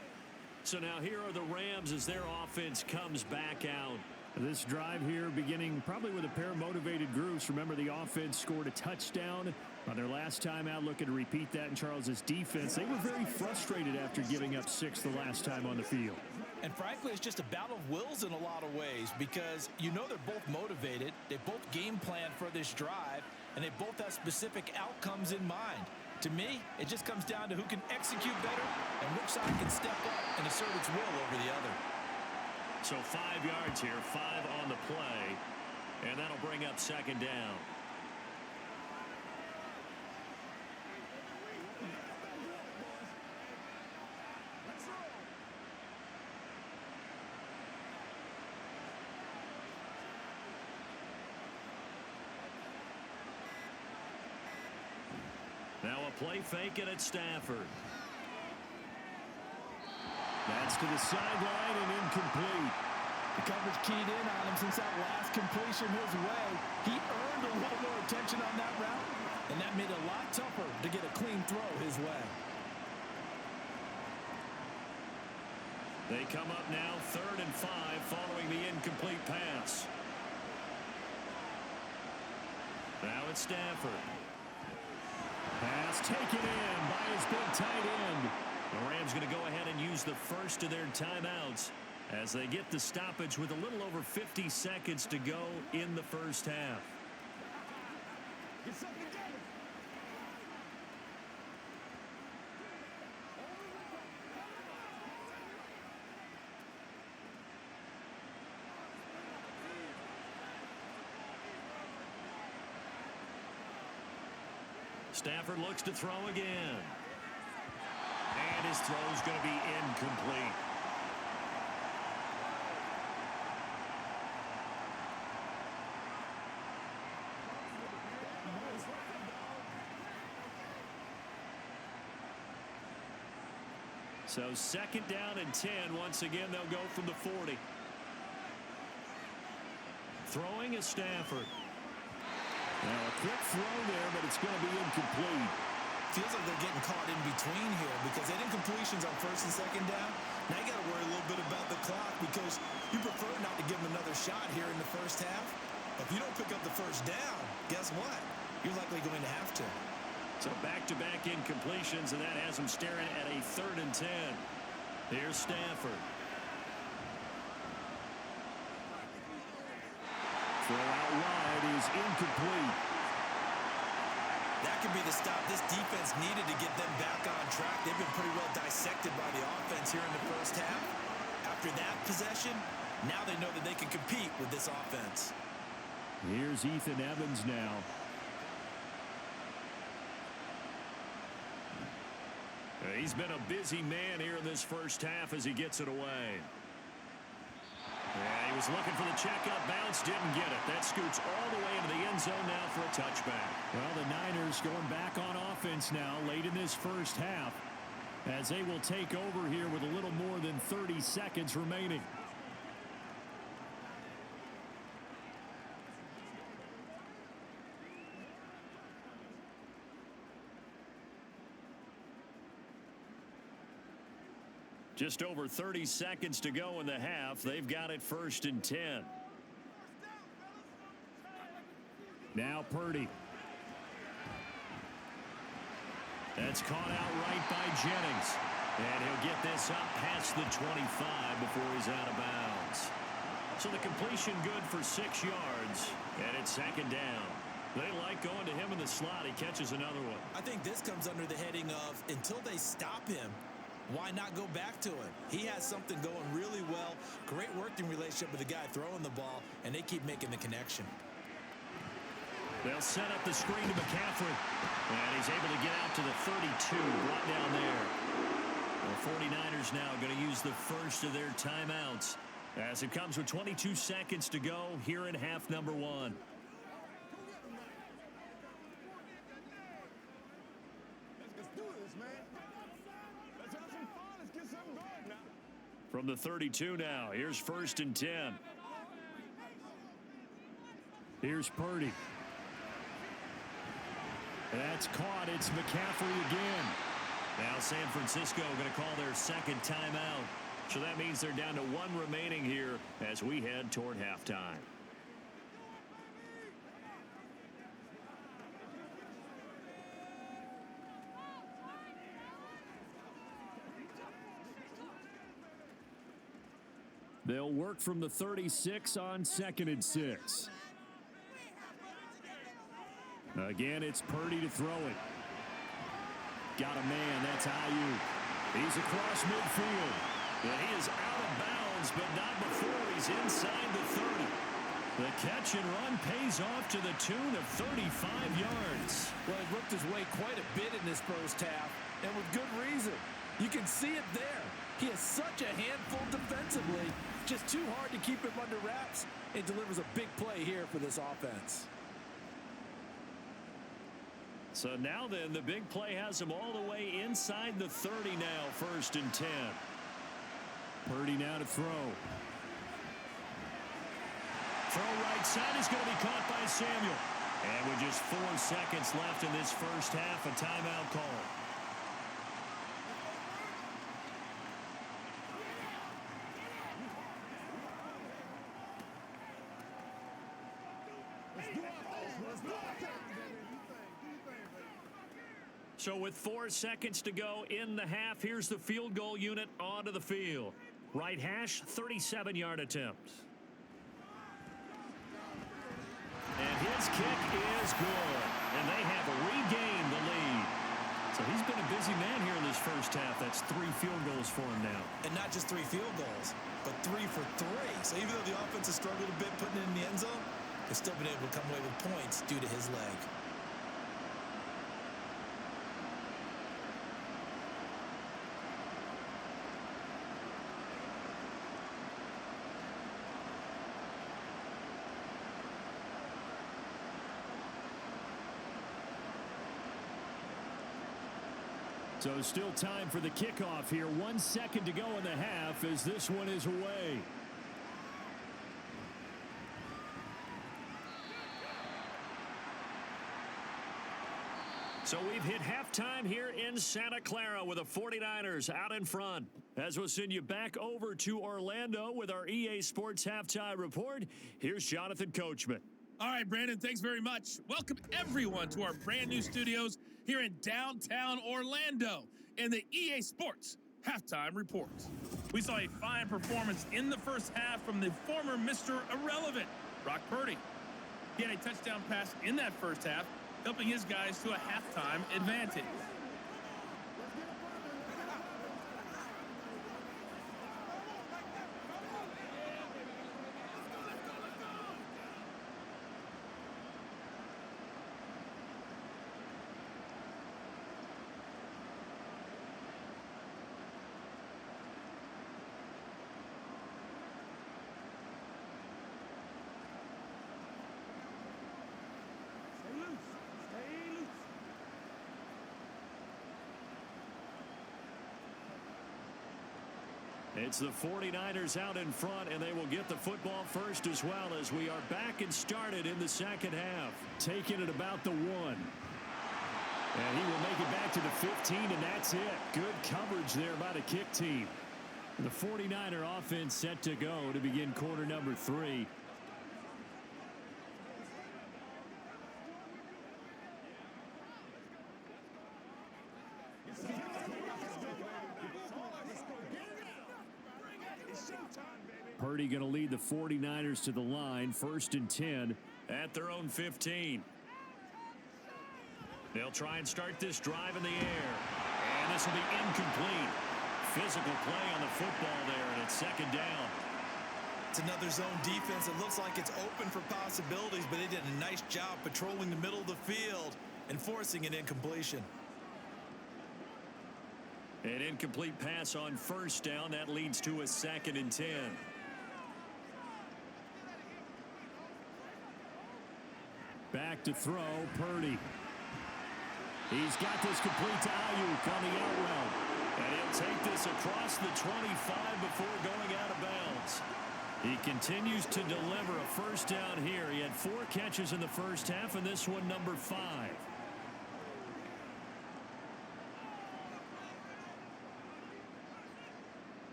So now here are the Rams as their offense comes back out. This drive here beginning probably with a pair of motivated groups. Remember, the offense scored a touchdown on their last time out. Looking to repeat that in Charles's defense. They were very frustrated after giving up 6 the last time on the field. And frankly, it's just a battle of wills in a lot of ways because you know they're both motivated. They both game plan for this drive, and they both have specific outcomes in mind. To me, it just comes down to who can execute better and which side can step up and assert its will over the other. So 5 yards here, 5 on the play, and that'll bring up 2nd down. Now a play fake it at Stafford. That's to the sideline and incomplete. The coverage keyed in on him since that last completion his way. He earned a little more attention on that route, and that made it a lot tougher to get a clean throw his way. They come up now 3rd and 5 following the incomplete pass. Now it's Stafford. Pass taken in by his big tight end. The use the first of their timeouts as they get the stoppage with a little over 50 seconds to go in the first half. Stafford looks to throw again. And his throw's going to be incomplete. So second down and 10. Once again, they'll go from the 40. Throwing is Stafford. Now a quick throw there, but it's going to be incomplete. Feels like they're getting caught in between here because they did incompletions on first and second down. Now you got to worry a little bit about the clock because you prefer not to give them another shot here in the first half. But if you don't pick up the first down, guess what? You're likely going to have to. So back-to-back incompletions, and that has them staring at a 3rd and 10. Here's Stafford. Throw out wide is incomplete. That could be the stop this defense needed to get them back on track. They've been pretty well dissected by the offense here in the first half. After that possession, now they know that they can compete with this offense. Here's Ethan Evans now. He's been a busy man here in this first half as he gets it away. Yeah, he was looking for the checkup bounce, didn't get it. That scoots all the way into the end zone now for a touchback. Well, the Niners going back on offense now late in this first half as they will take over here with a little more than 30 seconds remaining. Just over 30 seconds to go in the half. They've got it 1st and 10. Now Purdy. That's caught out right by Jennings. And he'll get this up past the 25 before he's out of bounds. So the completion good for 6 yards. And it's 2nd down. They like going to him in the slot. He catches another one. I think this comes under the heading of until they stop him, why not go back to him? He has something going really well. Great working relationship with the guy throwing the ball, and they keep making the connection. They'll set up the screen to McCaffrey. And he's able to get out to the 32, right down there. The 49ers now going to use the first of their timeouts as it comes with 22 seconds to go here in half number 1. From the 32 now, here's 1st and 10. Here's Purdy. That's caught. It's McCaffrey again. Now San Francisco going to call their 2nd timeout. So that means they're down to 1 remaining here as we head toward halftime. They'll work from the 36 on 2nd and 6. Again, it's Purdy to throw it. Got a man. That's Ayuk. He's across midfield. And he is out of bounds, but not before he's inside the 30. The catch and run pays off to the tune of 35 yards. Well, he worked his way quite a bit in this first half, and with good reason. You can see it there. He is such a handful defensively. Just too hard to keep him under wraps, and delivers a big play here for this offense. So now then, the big play has him all the way inside the 30 now, 1st and 10. Purdy now to throw. Throw right side is going to be caught by Samuel. And with just 4 seconds left in this first half, a timeout call. So with 4 seconds to go in the half, here's the field goal unit onto the field. Right hash, 37-yard attempt. And his kick is good. And they have regained the lead. So he's been a busy man here in this first half. That's 3 field goals for him now. And not just 3 field goals, but 3 for 3. So even though the offense has struggled a bit putting it in the end zone, they've still been able to come away with points due to his leg. So still time for the kickoff here. 1 second to go in the half as this one is away. So we've hit halftime here in Santa Clara with the 49ers out in front. As we'll send you back over to Orlando with our EA Sports Halftime Report, here's Jonathan Coachman. All right, Brandon, thanks very much. Welcome, everyone, to our brand new studios here in downtown Orlando in the EA Sports Halftime Report. We saw a fine performance in the first half from the former Mr. Irrelevant, Brock Purdy. He had a touchdown pass in that first half, helping his guys to a halftime advantage. It's the 49ers out in front, and they will get the football first as well as we are back and started in the second half. Taking it about the 1. And he will make it back to the 15, and that's it. Good coverage there by the kick team. The 49er offense set to go to begin quarter number 3. Purdy going to lead the 49ers to the line, 1st and 10 at their own 15. They'll try and start this drive in the air. And this will be incomplete. Physical play on the football there, and it's second down. It's another zone defense. It looks like it's open for possibilities, but they did a nice job patrolling the middle of the field and forcing an incompletion. An incomplete pass on first down. That leads to a 2nd and 10. Back to throw, Purdy. He's got this complete to Ayuk on the out route. And he'll take this across the 25 before going out of bounds. He continues to deliver a first down here. He had 4 catches in the first half, and this one number 5.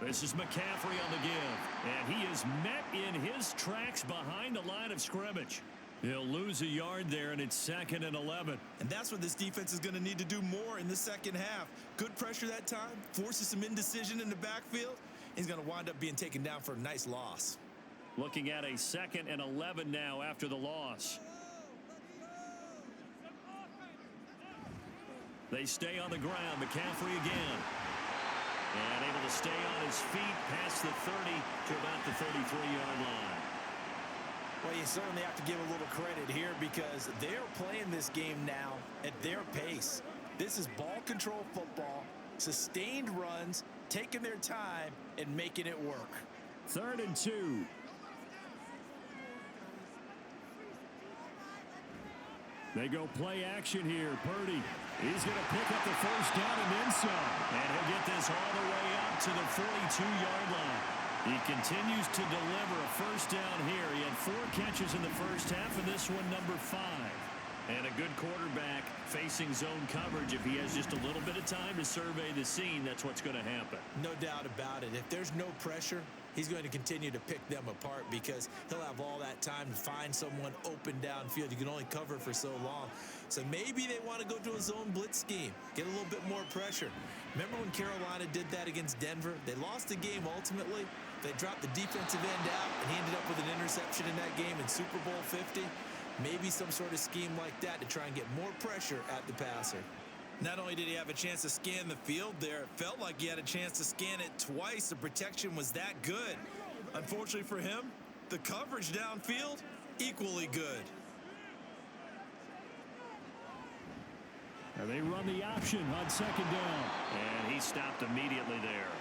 This is McCaffrey on the give, and he is met in his tracks behind the line of scrimmage. He'll lose a yard there, and it's 2nd and 11. And that's what this defense is going to need to do more in the second half. Good pressure that time, forces some indecision in the backfield. He's going to wind up being taken down for a nice loss. Looking at a 2nd and 11 now after the loss. They stay on the ground. McCaffrey again. And able to stay on his feet past the 30 to about the 33-yard line. Well, you certainly have to give a little credit here because they're playing this game now at their pace. This is ball control football, sustained runs, taking their time, and making it work. 3rd and 2. They go play action here. Purdy. He's going to pick up the first down and then some. And he'll get this all the way up to the 42-yard line. He continues to deliver a first down here. He had 4 catches in the first half, and this one number 5. And a good quarterback facing zone coverage. If he has just a little bit of time to survey the scene, that's what's going to happen. No doubt about it. If there's no pressure, he's going to continue to pick them apart because he'll have all that time to find someone open downfield. You can only cover for so long. So maybe they want to go to a zone blitz scheme, get a little bit more pressure. Remember when Carolina did that against Denver? They lost the game ultimately. They dropped the defensive end out, and he ended up with an interception in that game in Super Bowl 50. Maybe some sort of scheme like that to try and get more pressure at the passer. Not only did he have a chance to scan the field there, it felt like he had a chance to scan it twice. The protection was that good. Unfortunately for him, the coverage downfield, equally good. And they run the option on second down. And he stopped immediately there.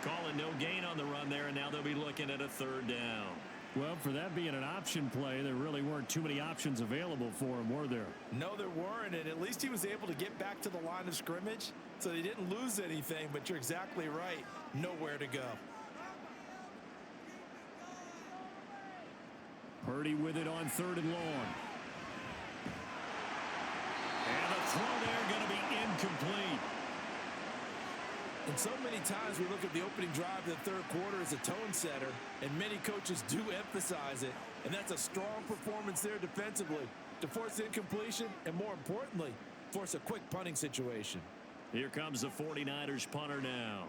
Calling no gain on the run there, and now they'll be looking at a third down. Well, for that being an option play, there really weren't too many options available for him, were there? No, there weren't, and at least he was able to get back to the line of scrimmage, so they didn't lose anything, but you're exactly right. Nowhere to go. Purdy with it on third and long. And the throw there going to be incomplete. And so many times we look at the opening drive of the third quarter as a tone setter, and many coaches do emphasize it, and that's a strong performance there defensively to force incompletion and, more importantly, force a quick punting situation. Here comes the 49ers punter now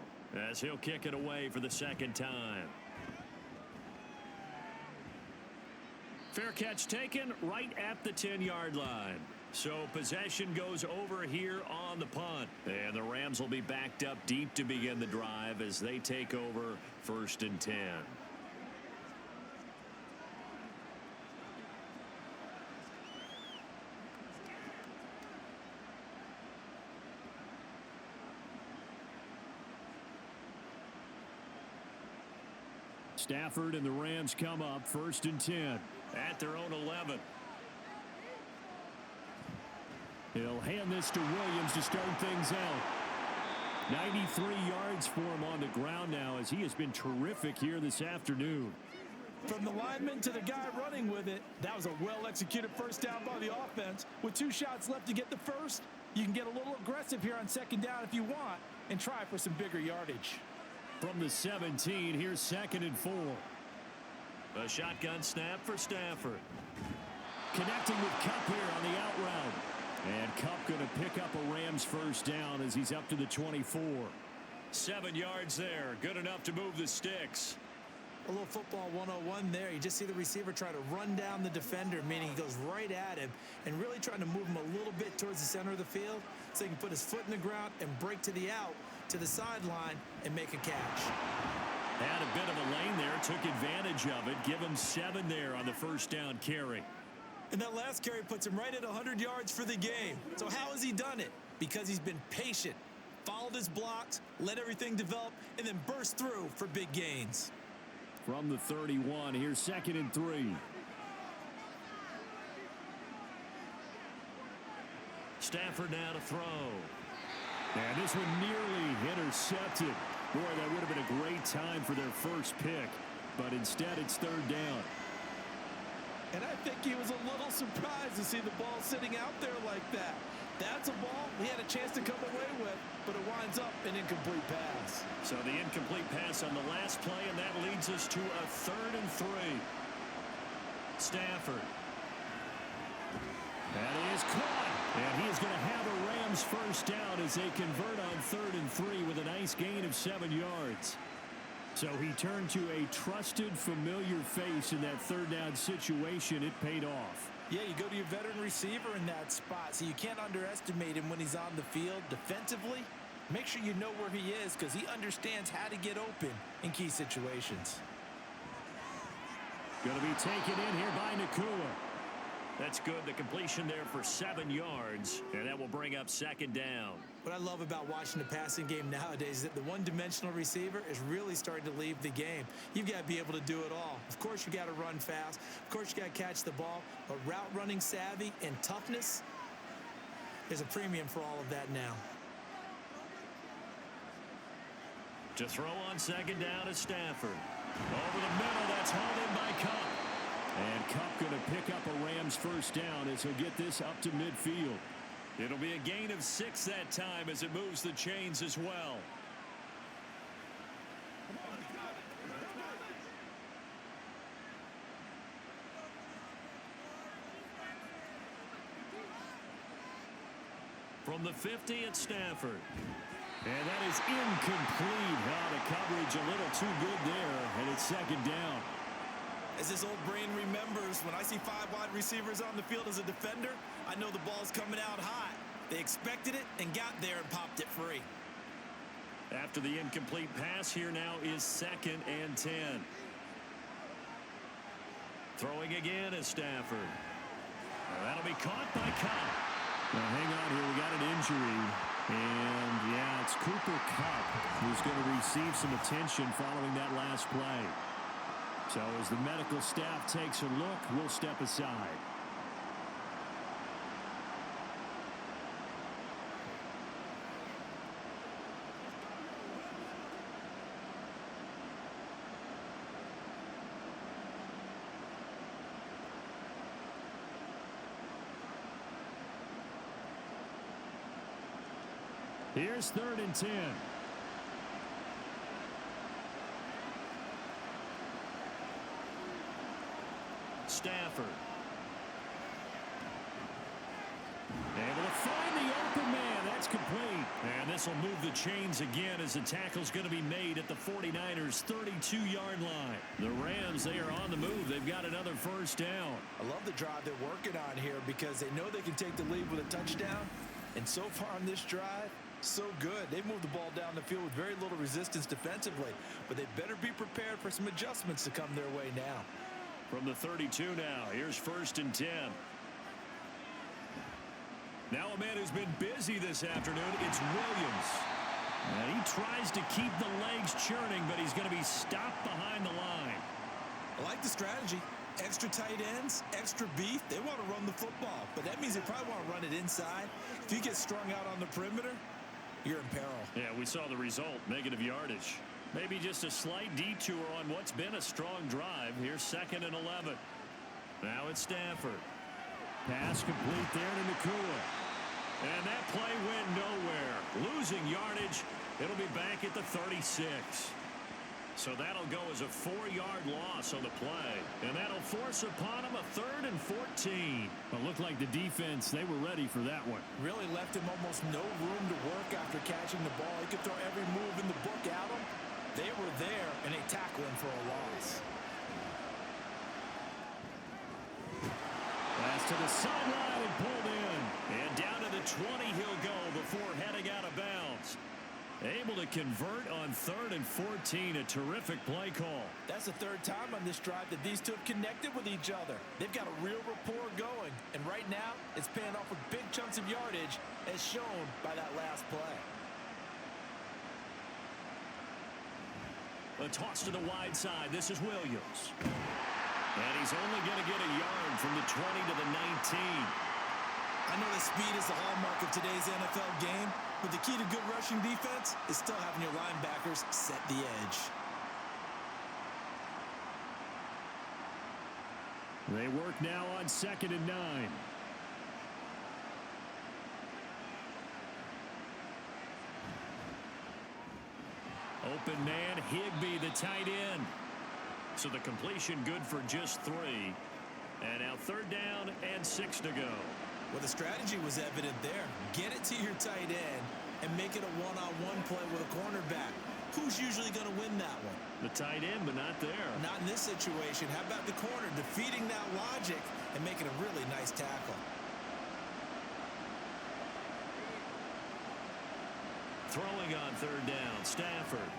as he'll kick it away for the second time. Fair catch taken right at the 10-yard line. So possession goes over here on the punt. And the Rams will be backed up deep to begin the drive as they take over 1st and 10. Stafford and the Rams come up 1st and 10 at their own 11. He'll hand this to Williams to start things out. 93 yards for him on the ground now as he has been terrific here this afternoon. From the lineman to the guy running with it, that was a well-executed first down by the offense. With 2 shots left to get the first, you can get a little aggressive here on second down if you want and try for some bigger yardage. From the 17, here's 2nd and 4. A shotgun snap for Stafford. Connecting with Kupp here on the out route. And Kupp going to pick up a Rams first down as he's up to the 24. 7 yards there. Good enough to move the sticks. A little football 101 there. You just see the receiver try to run down the defender, meaning he goes right at him and really trying to move him a little bit towards the center of the field so he can put his foot in the ground and break to the out, to the sideline, and make a catch. Had a bit of a lane there, took advantage of it. Give him 7 there on the first down carry. And that last carry puts him right at 100 yards for the game. So how has he done it? Because he's been patient, followed his blocks, let everything develop, and then burst through for big gains. From the 31, here's 2nd and 3. Stafford now to throw. And this one nearly intercepted. Boy, that would have been a great time for their first pick. But instead, it's 3rd down. And I think he was a little surprised to see the ball sitting out there like that. That's a ball he had a chance to come away with, but it winds up an incomplete pass. So the incomplete pass on the last play, and that leads us to a 3rd and 3. Stafford. That is caught. And he is going to have a Rams first down as they convert on 3rd and 3 with a nice gain of 7 yards. So he turned to a trusted, familiar face in that 3rd down situation. It paid off. Yeah, you go to your veteran receiver in that spot, so you can't underestimate him when he's on the field defensively. Make sure you know where he is because he understands how to get open in key situations. Going to be taken in here by Nakua. That's good. The completion there for 7 yards, and that will bring up 2nd down. What I love about watching the passing game nowadays is that the one-dimensional receiver is really starting to leave the game. You've got to be able to do it all. Of course, you got to run fast. Of course, you got to catch the ball. But route running savvy and toughness, there's a premium for all of that now. To throw on 2nd down is Stafford. Over the middle, that's hauled in by Kupp. And Kupp going to pick up a Rams first down as he'll get this up to midfield. It'll be a gain of 6 that time as it moves the chains as well. From the 50, it's Stafford. And that is incomplete. The coverage a little too good there, and it's second down. As this old brain remembers, when I see 5 wide receivers on the field as a defender, I know the ball's coming out hot. They expected it and got there and popped it free. After the incomplete pass, here now is 2nd and 10. Throwing again is Stafford. That'll be caught by Cup. Now, hang on here. We got an injury. And, yeah, it's Cooper Kupp who's going to receive some attention following that last play. So as the medical staff takes a look, we'll step aside. Here's 3rd and 10. Stafford. Able to find the open man. That's complete. And this will move the chains again as the tackle's going to be made at the 49ers' 32-yard line. The Rams, they are on the move. They've got another first down. I love the drive they're working on here because they know they can take the lead with a touchdown. And so far on this drive, so good. They've moved the ball down the field with very little resistance defensively. But they better be prepared for some adjustments to come their way now. From the 32 now, here's 1st and 10. Now a man who's been busy this afternoon, it's Williams. And he tries to keep the legs churning, but he's going to be stopped behind the line. I like the strategy. Extra tight ends, extra beef. They want to run the football, but that means they probably want to run it inside. If you get strung out on the perimeter, you're in peril. Yeah, we saw the result, negative yardage. Maybe just a slight detour on what's been a strong drive. Here's 2nd and 11. Now it's Stafford. Pass complete there to Nakua. And that play went nowhere. Losing yardage. It'll be back at the 36. So that'll go as a 4-yard loss on the play. And that'll force upon him a 3rd and 14. It looked like the defense, they were ready for that one. Really left him almost no room to work after catching the ball. He could throw every move in the book at him. They were there, and they tackle him for a loss. Pass to the sideline and pulled in. And down to the 20 he'll go before heading out of bounds. Able to convert on 3rd and 14. A terrific play call. That's the 3rd time on this drive that these two have connected with each other. They've got a real rapport going. And right now, it's paying off with big chunks of yardage, as shown by that last play. A toss to the wide side. This is Williams. And he's only going to get a yard from the 20 to the 19. I know that speed is the hallmark of today's NFL game, but the key to good rushing defense is still having your linebackers set the edge. They work now on 2nd and 9. Open man, Higbee, the tight end. So the completion good for just 3. And now 3rd down and 6 to go. Well, the strategy was evident there. Get it to your tight end and make it a one-on-one play with a cornerback. Who's usually going to win that one? The tight end, but not there. Not in this situation. How about the corner defeating that logic and making a really nice tackle? Throwing on 3rd down, Stafford.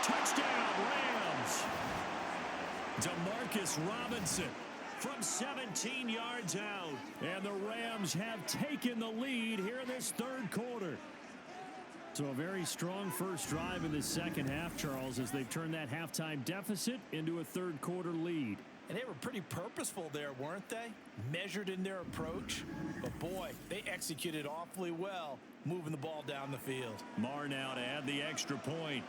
Touchdown, Rams! Demarcus Robinson from 17 yards out. And the Rams have taken the lead here in this 3rd quarter. So a very strong first drive in the second half, Charles, as they've turned that halftime deficit into a 3rd quarter lead. And they were pretty purposeful there, weren't they? Measured in their approach. But boy, they executed awfully well, moving the ball down the field. Marr now to add the extra point.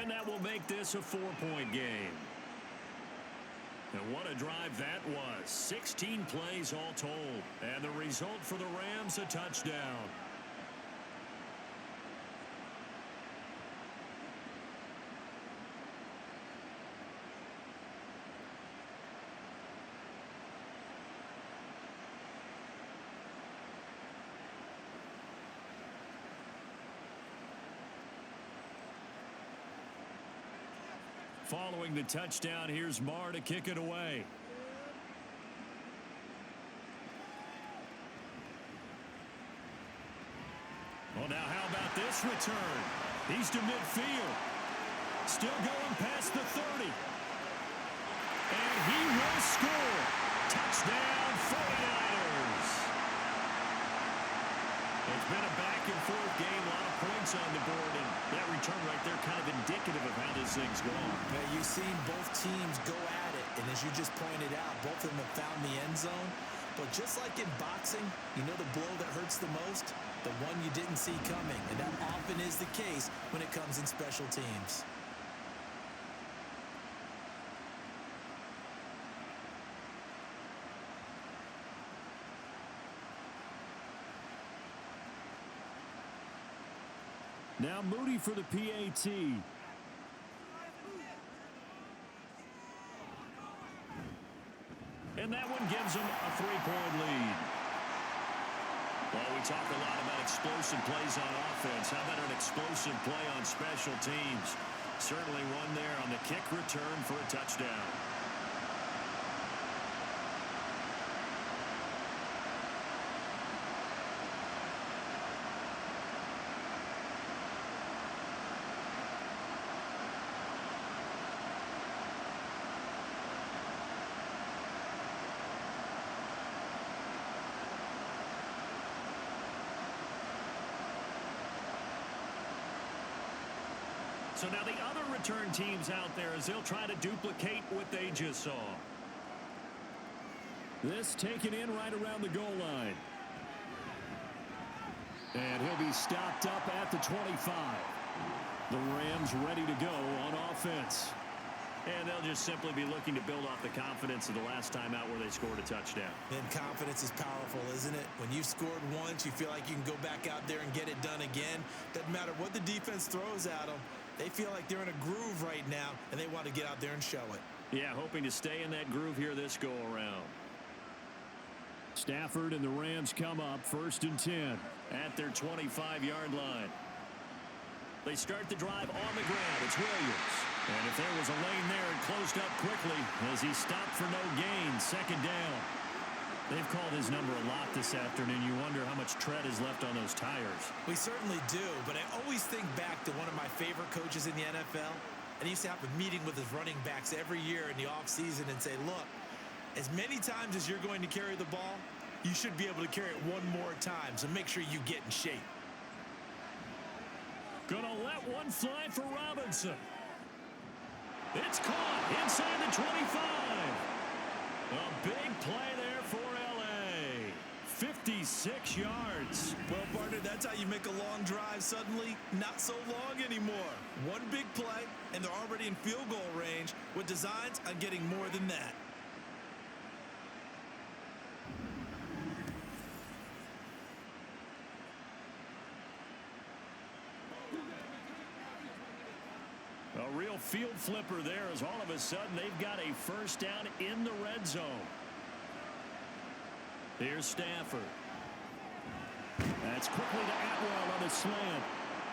And that will make this a 4-point game. And what a drive that was. 16 plays all told. And the result for the Rams, a touchdown. Following the touchdown, here's Marr to kick it away. Well, now how about this return? He's to midfield. Still going past the 30. And he will score. Touchdown, 49ers. It's been a back-and-forth game, a lot of points on the board, and that return right there kind of indicative of how this thing's going. Yeah, you've seen both teams go at it, and as you just pointed out, both of them have found the end zone. But just like in boxing, you know the blow that hurts the most? The one you didn't see coming, and that often is the case when it comes in special teams. Now Moody for the PAT. And that one gives them a 3-point lead. Well, we talk a lot about explosive plays on offense. How about an explosive play on special teams? Certainly one there on the kick return for a touchdown. So now the other return teams out there as they'll try to duplicate what they just saw. This taken in right around the goal line. And he'll be stopped up at the 25. The Rams ready to go on offense. And they'll just simply be looking to build off the confidence of the last time out where they scored a touchdown. And confidence is powerful, isn't it? When you've scored once, you feel like you can go back out there and get it done again. Doesn't matter what the defense throws at them. They feel like they're in a groove right now, and they want to get out there and show it. Yeah, hoping to stay in that groove here this go-around. Stafford and the Rams come up 1st and 10 at their 25-yard line. They start the drive on the ground. It's Williams. And if there was a lane there, it closed up quickly as he stopped for no gain. 2nd down. They've called his number a lot this afternoon. You wonder how much tread is left on those tires. We certainly do, but I always think back to one of my favorite coaches in the NFL. And he used to have a meeting with his running backs every year in the offseason and say, look, as many times as you're going to carry the ball, you should be able to carry it one more time, so make sure you get in shape. Gonna let one fly for Robinson. It's caught inside the 25. A big play there for L.A. 56 yards. Well, partner, that's how you make a long drive suddenly not so long anymore. One big play, and they're already in field goal range with designs on getting more than that. A real field flipper there as all of a sudden they've got a 1st down in the red zone. Here's Stafford. That's quickly to Atwell on a slant.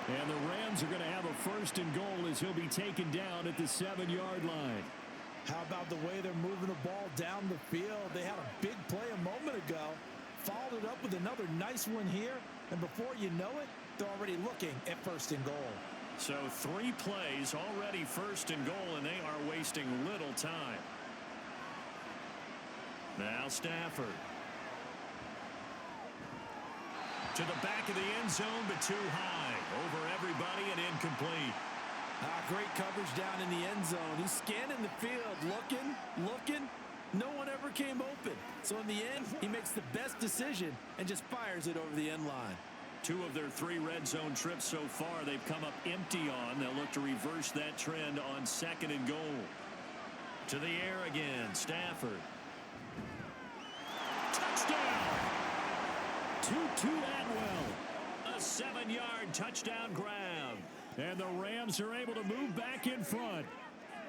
And the Rams are going to have a 1st and goal as he'll be taken down at the 7-yard line. How about the way they're moving the ball down the field? They had a big play a moment ago. Followed it up with another nice one here. And before you know it, they're already looking at 1st and goal. So 3 plays already 1st and goal, and they are wasting little time. Now Stafford. To the back of the end zone, but too high. Over everybody and incomplete. Great coverage down in the end zone. He's scanning the field, looking. No one ever came open. So in the end, he makes the best decision and just fires it over the end line. 2 of their 3 red zone trips so far they've come up empty on. They'll look to reverse that trend on 2nd and goal. To the air again, Stafford. Touchdown! 2-2 Atwell. A 7-yard touchdown grab. And the Rams are able to move back in front.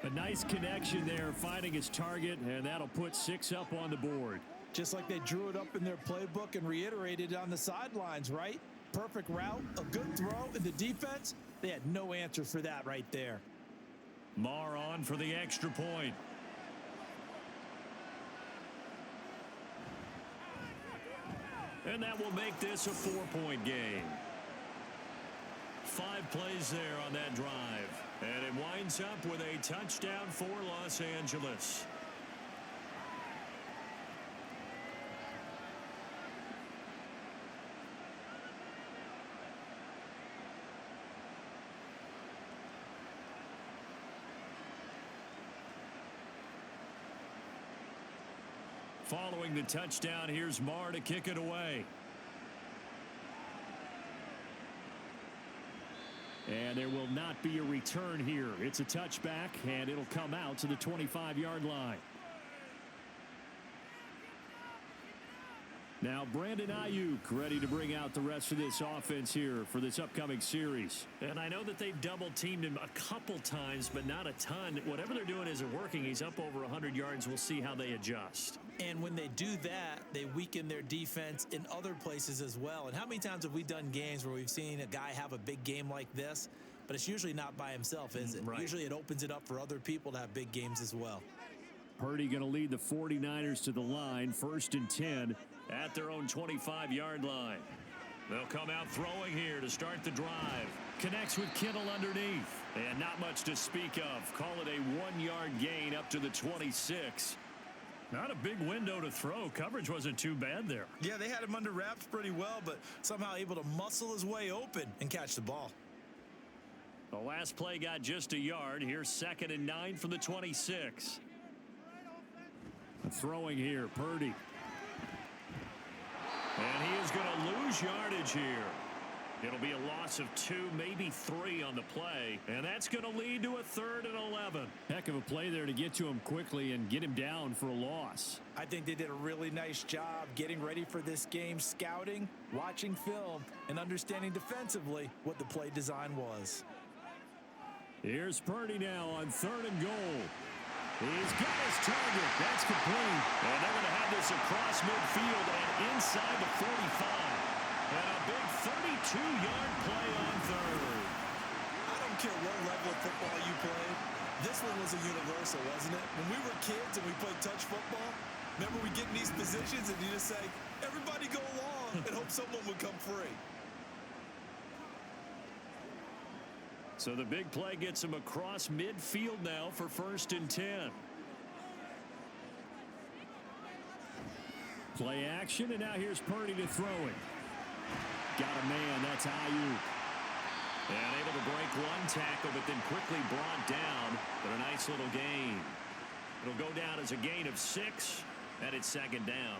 A nice connection there, finding his target, and that'll put 6 up on the board. Just like they drew it up in their playbook and reiterated it on the sidelines, right? Perfect route, a good throw, and the defense, they had no answer for that right there. Marr on for the extra point. And that will make this a 4-point game. 5 plays there on that drive. And it winds up with a touchdown for Los Angeles. Following the touchdown, here's Marr to kick it away. And there will not be a return here. It's a touchback, and it'll come out to the 25-yard line. Now Brandon Ayuk ready to bring out the rest of this offense here for this upcoming series. And I know that they've double-teamed him a couple times, but not a ton. Whatever they're doing isn't working. He's up over 100 yards. We'll see how they adjust. And when they do that, they weaken their defense in other places as well. And how many times have we done games where we've seen a guy have a big game like this, but it's usually not by himself, is it? Right. Usually it opens it up for other people to have big games as well. Purdy going to lead the 49ers to the line, 1st and 10 at their own 25-yard line. They'll come out throwing here to start the drive. Connects with Kittle underneath. And not much to speak of. Call it a 1-yard gain up to the 26. Not a big window to throw. Coverage wasn't too bad there. Yeah, they had him under wraps pretty well, but somehow able to muscle his way open and catch the ball. The last play got just a yard. Here's 2nd and 9 from the 26. Throwing here, Purdy. And he is going to lose yardage here. It'll be a loss of 2, maybe 3 on the play. And that's going to lead to a 3rd and 11. Heck of a play there to get to him quickly and get him down for a loss. I think they did a really nice job getting ready for this game, scouting, watching film, and understanding defensively what the play design was. Here's Purdy now on 3rd and goal. He's got his target. That's complete. And they're going to have this across midfield and inside the 45. And a big 32-yard play on 3rd. I don't care what level of football you played. This one was a universal, wasn't it? When we were kids and we played touch football, remember we get in these positions and you just say, everybody go along and hope someone would come free. So the big play gets him across midfield now for 1st and 10. Play action, and now here's Purdy to throw it. Got a man, that's Ayuk. And able to break one tackle, but then quickly brought down. But a nice little gain. It'll go down as a gain of 6, and it's 2nd down.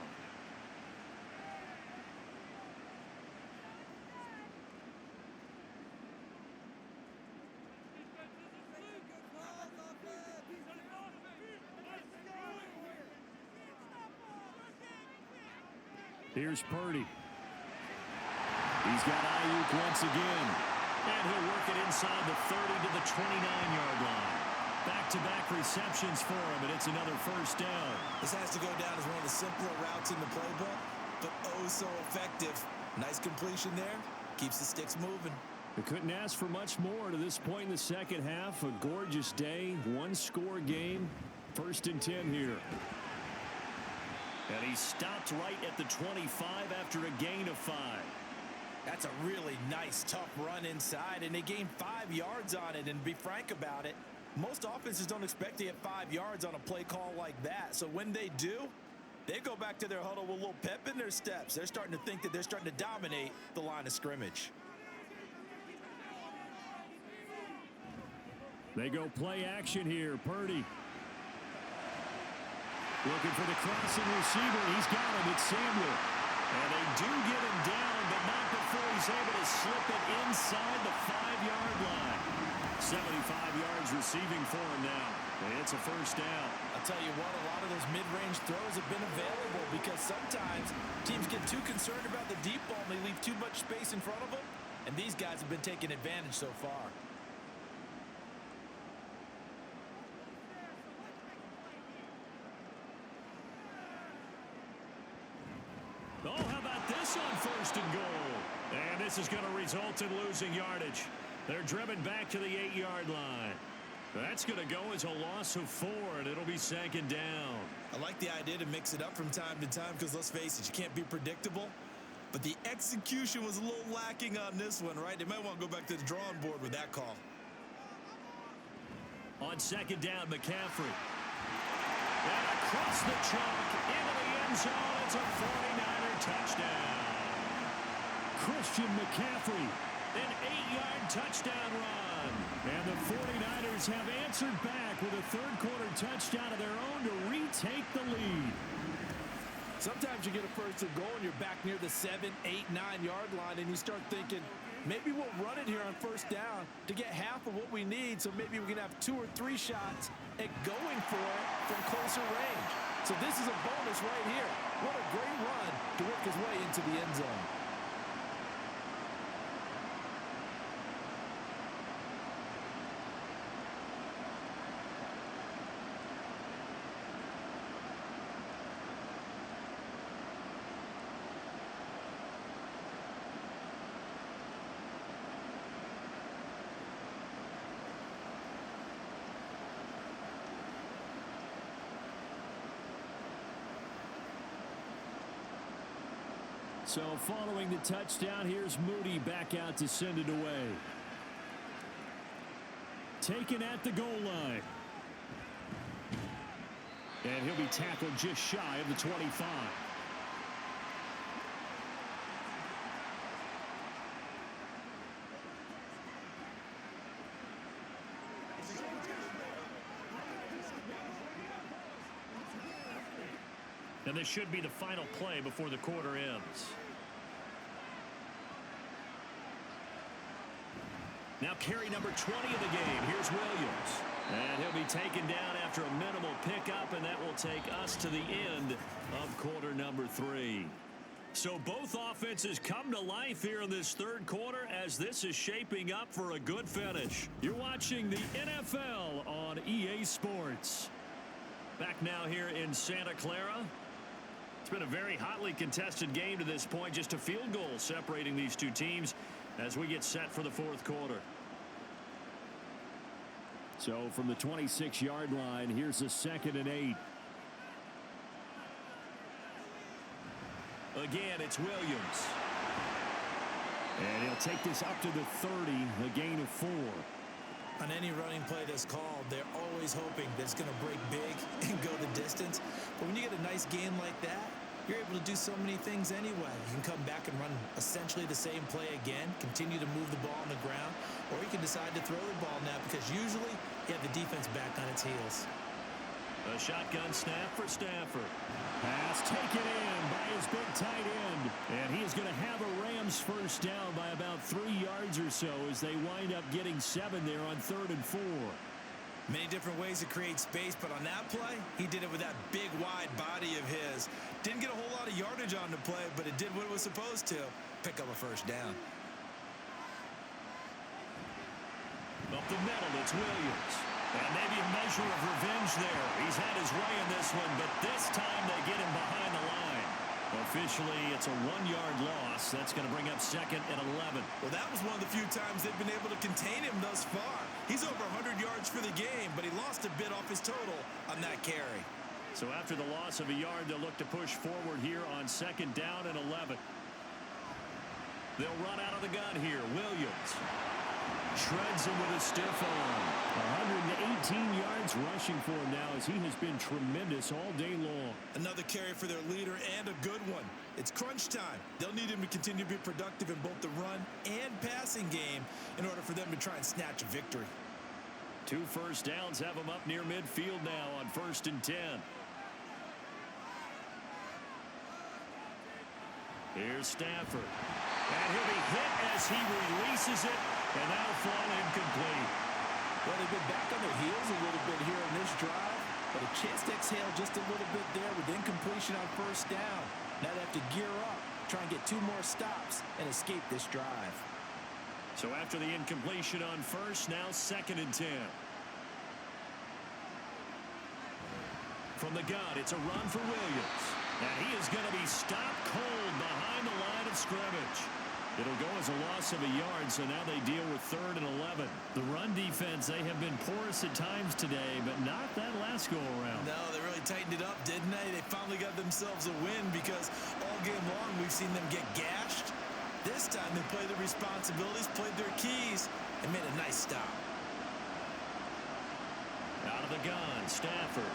Here's Purdy. He's got Ayuk once again. And he'll work it inside the 30 to the 29-yard line. Back-to-back receptions for him, and it's another 1st down. This has to go down as one of the simpler routes in the playbook, but oh so effective. Nice completion there. Keeps the sticks moving. They couldn't ask for much more to this point in the second half. A gorgeous day, 1-score game. 1st and 10 here. And he stopped right at the 25 after a gain of 5. That's a really nice, tough run inside, and they gained 5 yards on it. And to be frank about it, most offenses don't expect to get 5 yards on a play call like that. So when they do, they go back to their huddle with a little pep in their steps. They're starting to think that they're starting to dominate the line of scrimmage. They go play action here. Purdy. Looking for the crossing receiver. He's got him. It's Samuel. And they do get him down, but not before he's able to slip it inside the 5-yard line. 75 yards receiving for him now. It's a 1st down. I'll tell you what, a lot of those mid-range throws have been available because sometimes teams get too concerned about the deep ball and they leave too much space in front of them. And these guys have been taking advantage so far. Oh, how about this on 1st and goal? And this is going to result in losing yardage. They're driven back to the 8-yard line. That's going to go as a loss of 4, and it'll be 2nd down. I like the idea to mix it up from time to time because, let's face it, you can't be predictable. But the execution was a little lacking on this one, right? They might want to go back to the drawing board with that call. On 2nd down, McCaffrey. And across the chalk into the end zone. It's a 49er touchdown. Christian McCaffrey, an 8-yard touchdown run. And the 49ers have answered back with a third-quarter touchdown of their own to retake the lead. Sometimes you get a first and goal and you're back near the 7, 8, 9-yard line, and you start thinking, maybe we'll run it here on first down to get half of what we need, so maybe we can have 2 or 3 shots at going for it from closer range. So this is a bonus right here. What a great run to work his way into the end zone. So following the touchdown, here's Moody back out to send it away. Taken at the goal line. And he'll be tackled just shy of the 25. And this should be the final play before the quarter ends. Now carry number 20 of the game. Here's Williams. And he'll be taken down after a minimal pickup, and that will take us to the end of quarter number 3. So both offenses come to life here in this third quarter as this is shaping up for a good finish. You're watching the NFL on EA Sports. Back now here in Santa Clara. It's been a very hotly contested game to this point. Just a field goal separating these two teams as we get set for the fourth quarter. So from the 26-yard line, here's a 2nd and 8. Again, it's Williams. And he'll take this up to the 30, a gain of 4. On any running play that's called, they're always hoping that it's going to break big and go the distance. But when you get a nice game like that, you're able to do so many things anyway. You can come back and run essentially the same play again, continue to move the ball on the ground, or you can decide to throw the ball now because usually you have the defense back on its heels. A shotgun snap for Stafford. Pass taken in by his big tight end. And he is going to have a Rams first down by about 3 yards or so as they wind up getting 7 there on 3rd and 4. Many different ways to create space, but on that play, he did it with that big, wide body of his. Didn't get a whole lot of yardage on the play, but it did what it was supposed to. Pick up a first down. Up the middle, it's Williams. And maybe a measure of revenge there. He's had his way in this one, but this time they get him behind the line. Officially, it's a 1-yard loss. That's going to bring up 2nd and 11. Well, that was one of the few times they've been able to contain him thus far. He's over 100 yards for the game, but he lost a bit off his total on that carry. So after the loss of a yard, they'll look to push forward here on 2nd down and 11. They'll run out of the gun here. Williams shreds him with a stiff arm. 118 yards rushing for him now as he has been tremendous all day long. Another carry for their leader and a good one. It's crunch time. They'll need him to continue to be productive in both the run and passing game in order for them to try and snatch a victory. 2 first downs have him up near midfield now on 1st and 10. Here's Stafford. And he'll be hit as he releases it, and that'll fall incomplete. Well, they've been back on their heels a little bit here in this drive, but a chance to exhale just a little bit there with incompletion on first down. Now they have to gear up, try and get 2 more stops, and escape this drive. So after the incompletion on first, now 2nd and 10. From the gun, it's a run for Williams. And he is going to be stopped cold behind the line of scrimmage. It'll go as a loss of a yard, so now they deal with 3rd and 11. The run defense, they have been porous at times today, but not that last go-around. No, they really tightened it up, didn't they? They finally got themselves a win because all game long we've seen them get gashed. This time they played their responsibilities, played their keys, and made a nice stop. Out of the gun, Stafford.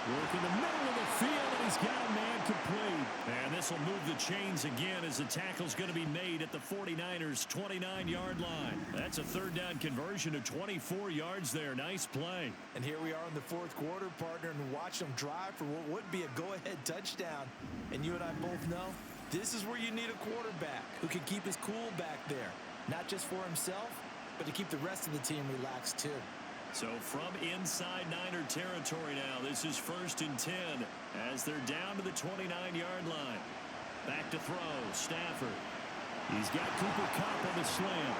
Work in the middle of the field, and he's got a man complete. And this will move the chains again as the tackle's going to be made at the 49ers' 29-yard line. That's a 3rd down conversion of 24 yards there. Nice play. And here we are in the 4th quarter, partner, and watch them drive for what would be a go-ahead touchdown. And you and I both know this is where you need a quarterback who can keep his cool back there. Not just for himself, but to keep the rest of the team relaxed too. So from inside Niner territory now, this is 1st and 10 as they're down to the 29-yard line. Back to throw, Stafford. He's got Cooper Kupp on the slant.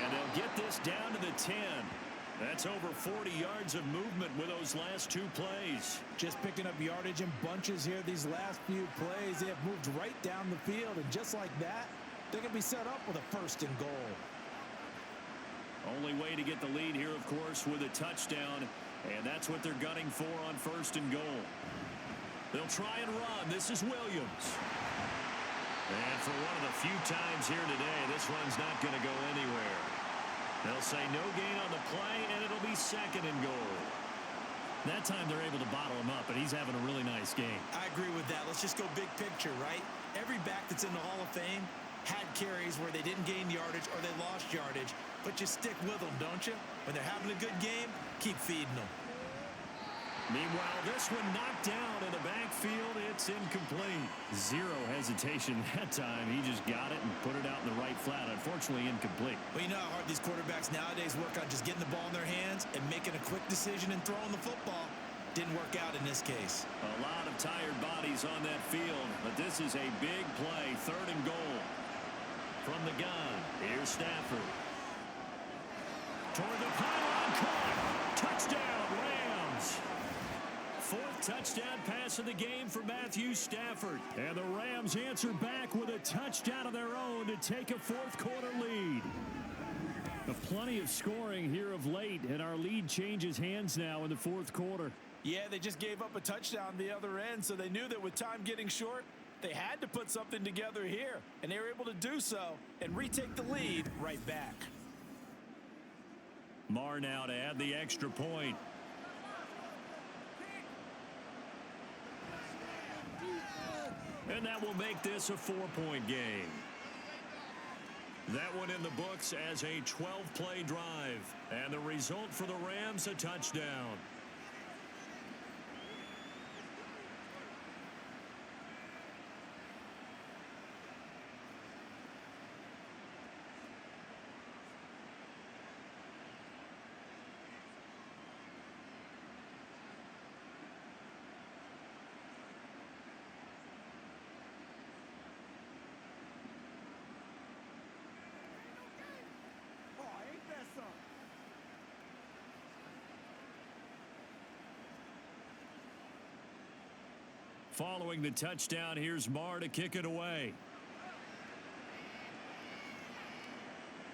And they'll get this down to the 10. That's over 40 yards of movement with those last 2 plays. Just picking up yardage in bunches here these last few plays. They have moved right down the field, and just like that, they're going to be set up with a 1st and goal. Only way to get the lead here, of course, with a touchdown, and that's what they're gunning for on 1st and goal. They'll try and run. This is Williams. And for one of the few times here today, this run's not going to go anywhere. They'll say no gain on the play, and it'll be 2nd and goal. That time they're able to bottle him up, and he's having a really nice game. I agree with that. Let's just go big picture, right? Every back that's in the Hall of Fame had carries where they didn't gain yardage or they lost yardage, but you stick with them, don't you? When they're having a good game, keep feeding them. Meanwhile, this one knocked down in the backfield. It's incomplete. Zero hesitation that time. He just got it and put it out in the right flat. Unfortunately, incomplete. Well, you know how hard these quarterbacks nowadays work on just getting the ball in their hands and making a quick decision and throwing the football. Didn't work out in this case. A lot of tired bodies on that field, but this is a big play. 3rd and goal. From the gun, here's Stafford. Toward the pylon, caught. Touchdown, Rams. 4th touchdown pass of the game for Matthew Stafford. And the Rams answer back with a touchdown of their own to take a 4th quarter lead. Plenty of scoring here of late, and our lead changes hands now in the 4th quarter. Yeah, they just gave up a touchdown the other end, so they knew that with time getting short, they had to put something together here, and they were able to do so and retake the lead right back. Marr now to add the extra point. And that will make this a 4-point game. That one in the books as a 12-play drive. And the result for the Rams, a touchdown. Following the touchdown, here's Marr to kick it away.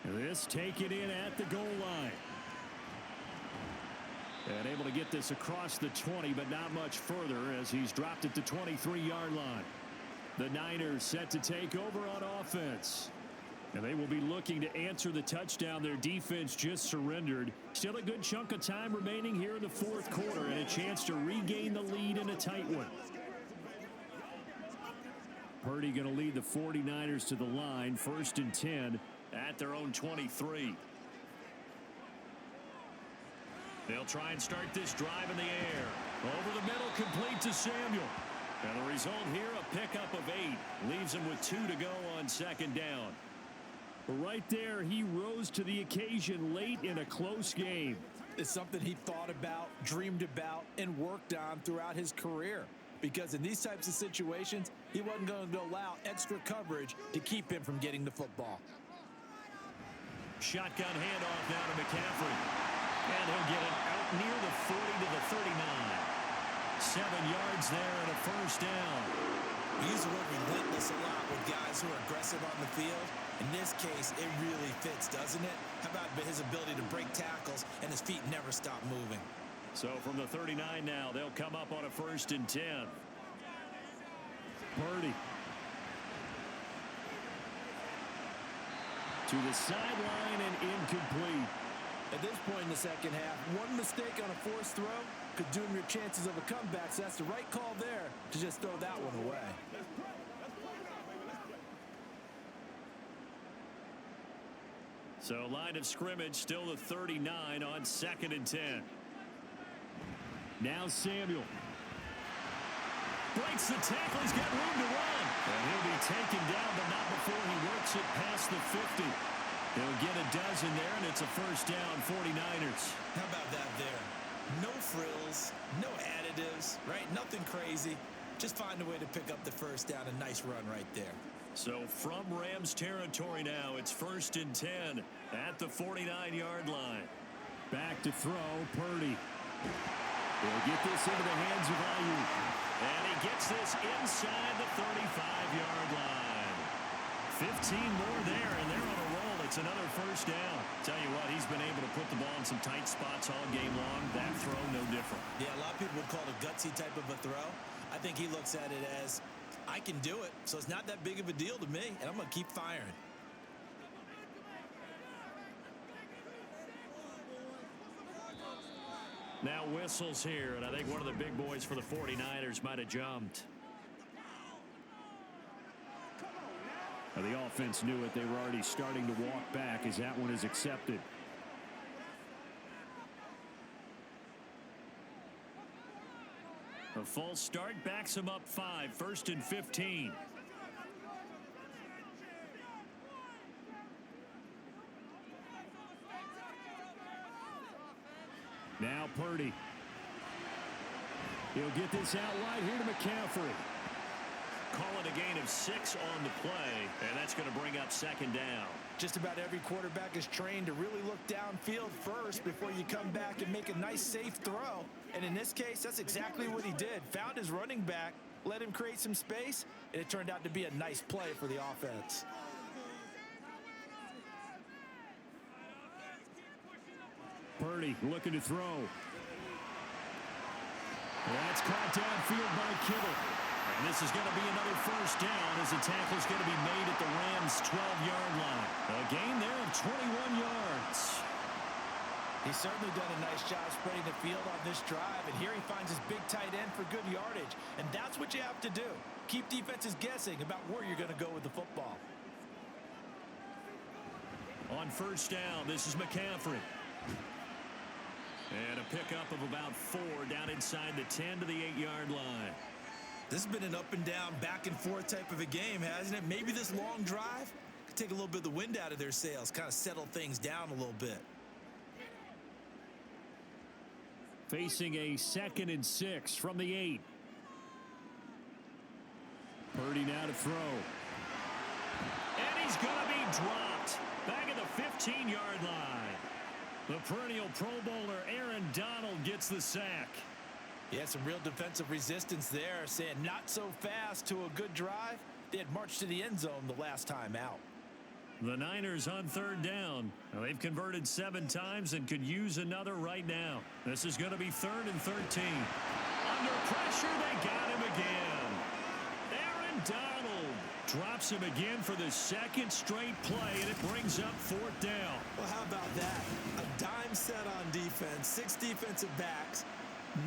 This taken in at the goal line. And able to get this across the 20, but not much further as he's dropped at the 23-yard line. The Niners set to take over on offense. And they will be looking to answer the touchdown their defense just surrendered. Still a good chunk of time remaining here in the 4th quarter and a chance to regain the lead in a tight one. Purdy going to lead the 49ers to the line. 1st and 10 at their own 23. They'll try and start this drive in the air. Over the middle, complete to Samuel. And the result here, a pickup of 8. Leaves him with 2 to go on 2nd down. Right there, he rose to the occasion late in a close game. It's something he thought about, dreamed about, and worked on throughout his career. Because in these types of situations, he wasn't going to allow extra coverage to keep him from getting the football. Shotgun handoff now to McCaffrey. And he'll get it out near the 40 to the 39. 7 yards there and a 1st down. We use the word relentless a lot with guys who are aggressive on the field. In this case, it really fits, doesn't it? How about his ability to break tackles and his feet never stop moving? So from the 39 now, they'll come up on a 1st and 10. Purdy. To the sideline and incomplete. At this point in the second half, one mistake on a forced throw could doom your chances of a comeback, so that's the right call there to just throw that one away. So line of scrimmage still the 39 on 2nd and 10. Now Samuel. Breaks the tackle. He's got room to run. And he'll be taken down, but not before he works it past the 50. He'll get a dozen there, and it's a 1st down, 49ers. How about that there? No frills, no additives, right? Nothing crazy. Just find a way to pick up the 1st down. A nice run right there. So from Rams territory now, it's 1st and 10 at the 49-yard line. Back to throw, Purdy. He'll get this into the hands of Ayuk. And he gets this inside the 35-yard line. 15 more there, and they're on a roll. It's another 1st down. Tell you what, he's been able to put the ball in some tight spots all game long. That throw, no different. Yeah, a lot of people would call it a gutsy type of a throw. I think he looks at it as, I can do it, so it's not that big of a deal to me, and I'm going to keep firing. Now whistles here, and I think one of the big boys for the 49ers might have jumped. The offense knew it. They were already starting to walk back as that one is accepted. A false start backs him up 5, 1st and 15. Now Purdy. He'll get this out wide here to McCaffrey. Call it a gain of 6 on the play, and that's going to bring up 2nd down. Just about every quarterback is trained to really look downfield first before you come back and make a nice, safe throw. And in this case, that's exactly what he did. Found his running back, let him create some space, and it turned out to be a nice play for the offense. Purdy looking to throw. That's caught downfield by Kittle. And this is going to be another 1st down as the tackle is going to be made at the Rams' 12-yard line. A gain there of 21 yards. He's certainly done a nice job spreading the field on this drive, and here he finds his big tight end for good yardage. And that's what you have to do. Keep defenses guessing about where you're going to go with the football. On 1st down, this is McCaffrey. And a pickup of about 4 down inside the 10 to the 8-yard line. This has been an up and down, back and forth type of a game, hasn't it? Maybe this long drive could take a little bit of the wind out of their sails, kind of settle things down a little bit. Facing a 2nd and 6 from the 8. Purdy now to throw. And he's going to be dropped back at the 15-yard line. The perennial Pro Bowler Aaron Donald gets the sack. Yeah, some real defensive resistance there, saying not so fast to a good drive. They had marched to the end zone the last time out. The Niners on 3rd down. Now, they've converted 7 times and could use another right now. This is going to be 3rd and 13. Under pressure, they got him again. Aaron Donald drops him again for the 2nd straight play, and it brings up 4th down. Well, how about that? A dime set on defense, 6 defensive backs.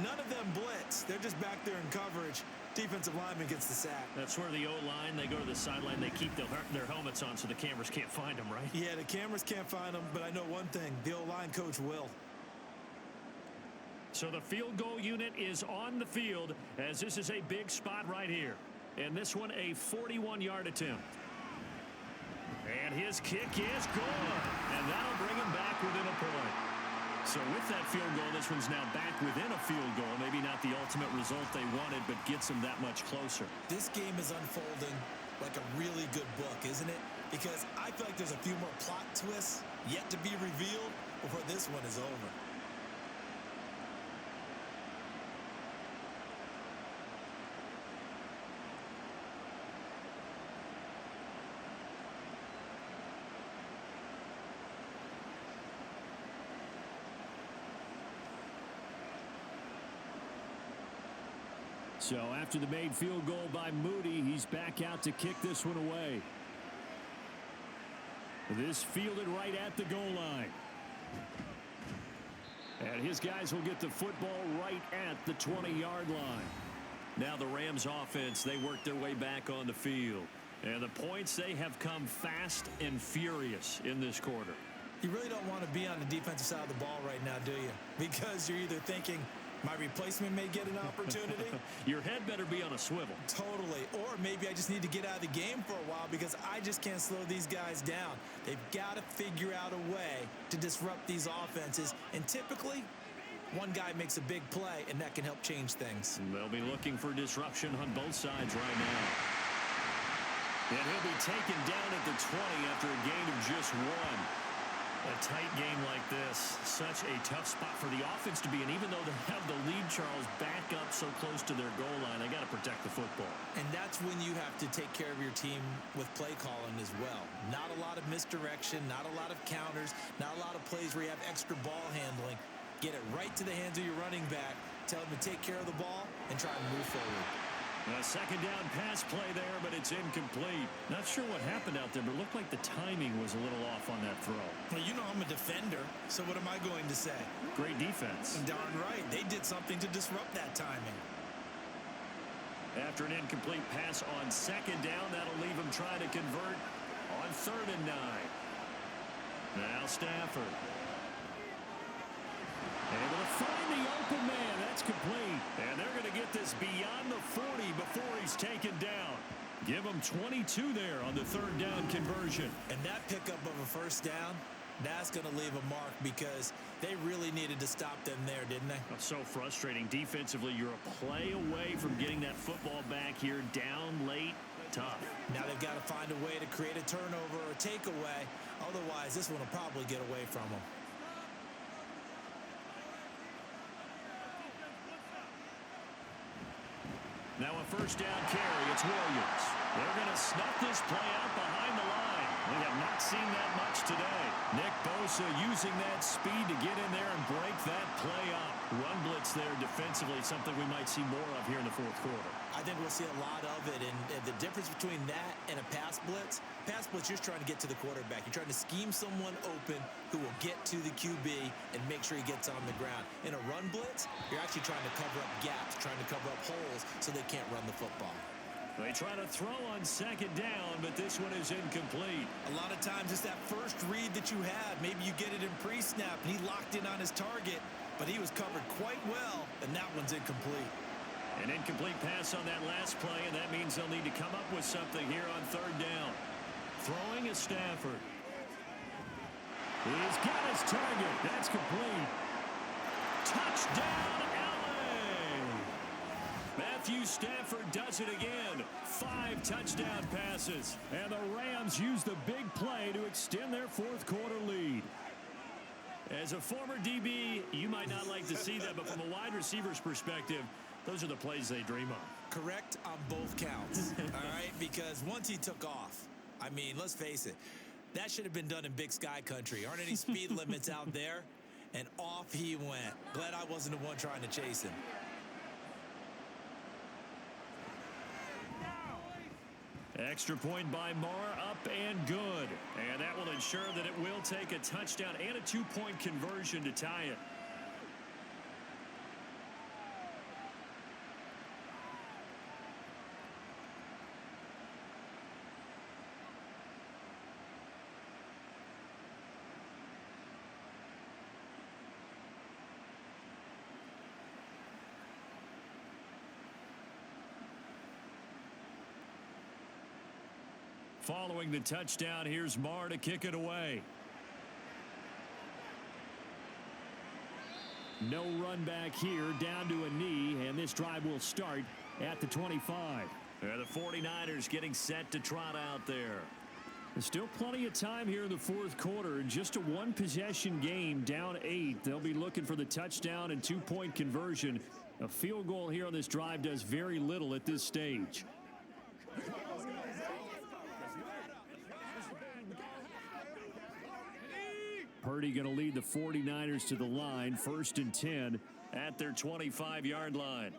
None of them blitz. They're just back there in coverage. Defensive lineman gets the sack. That's where the O-line, they go to the sideline, they keep their helmets on so the cameras can't find them, right? Yeah, the cameras can't find them, but I know one thing. The O-line coach will. So the field goal unit is on the field as this is a big spot right here. And this one, a 41-yard attempt. And his kick is good. And that'll bring him back within a point. So with that field goal, this one's now back within a field goal. Maybe not the ultimate result they wanted, but gets them that much closer. This game is unfolding like a really good book, isn't it? Because I feel like there's a few more plot twists yet to be revealed before this one is over. So after the made field goal by Moody, he's back out to kick this one away. This fielded right at the goal line. And his guys will get the football right at the 20-yard line. Now the Rams offense, they work their way back on the field. And the points, they have come fast and furious in this quarter. You really don't want to be on the defensive side of the ball right now, do you? Because you're either thinking, my replacement may get an opportunity. Your head better be on a swivel. Totally. Or maybe I just need to get out of the game for a while because I just can't slow these guys down. They've got to figure out a way to disrupt these offenses. And typically, one guy makes a big play, and that can help change things. And they'll be looking for disruption on both sides right now. And he'll be taken down at the 20 after a gain of just 1. A tight game like this, such a tough spot for the offense to be in. Even though they have the lead, Charles, back up so close to their goal line, they got to protect the football. And that's when you have to take care of your team with play calling as well. Not a lot of misdirection, not a lot of counters, not a lot of plays where you have extra ball handling. Get it right to the hands of your running back, tell him to take care of the ball, and try and move forward. A second down pass play there, but it's incomplete. Not sure what happened out there, but it looked like the timing was a little off on that throw. Well, you know I'm a defender, so what am I going to say? Great defense. Darn right. They did something to disrupt that timing. After an incomplete pass on second down, that'll leave him trying to convert on 3rd and 9. Now Stafford. Able to find the open man. That's complete. And they're going to get this beyond the 40 before he's taken down. Give him 22 there on the 3rd down conversion. And that pickup of a first down, that's going to leave a mark because they really needed to stop them there, didn't they? So frustrating. Defensively, you're a play away from getting that football back here. Down late. Tough. Now they've got to find a way to create a turnover or a takeaway. Otherwise, this one will probably get away from them. Now a first down carry. It's Williams. They're going to snuff this play out behind the line. We have not seen that much today. Nick Bosa using that speed to get in there and break that play up. Run blitz there defensively, something we might see more of here in the 4th quarter. I think we'll see a lot of it, and the difference between that and a pass blitz, you're just trying to get to the quarterback. You're trying to scheme someone open who will get to the QB and make sure he gets on the ground. In a run blitz, you're actually trying to cover up gaps, trying to cover up holes so they can't run the football. They try to throw on second down, but this one is incomplete. A lot of times it's that first read that you have. Maybe you get it in pre-snap, and he locked in on his target, but he was covered quite well, and that one's incomplete. An incomplete pass on that last play, and that means they'll need to come up with something here on 3rd down. Throwing is Stafford. He's got his target. That's complete. Touchdown, LA! Matthew Stafford does it again. 5 touchdown passes. And the Rams use the big play to extend their 4th quarter lead. As a former DB, you might not like to see that, but from a wide receiver's perspective, those are the plays they dream of. Correct on both counts, all right? Because once he took off, I mean, let's face it, that should have been done in Big Sky country. Aren't any speed limits out there? And off he went. Glad I wasn't the one trying to chase him. Extra point by Marr, up and good. And that will ensure that it will take a touchdown and a 2-point conversion to tie it. Following the touchdown, here's Marr to kick it away. No run back here, down to a knee, and this drive will start at the 25. The 49ers getting set to trot out there. There's still plenty of time here in the 4th quarter. Just a 1-possession game, down 8. They'll be looking for the touchdown and 2-point conversion. A field goal here on this drive does very little at this stage. Purdy going to lead the 49ers to the line, 1st and 10 at their 25-yard line.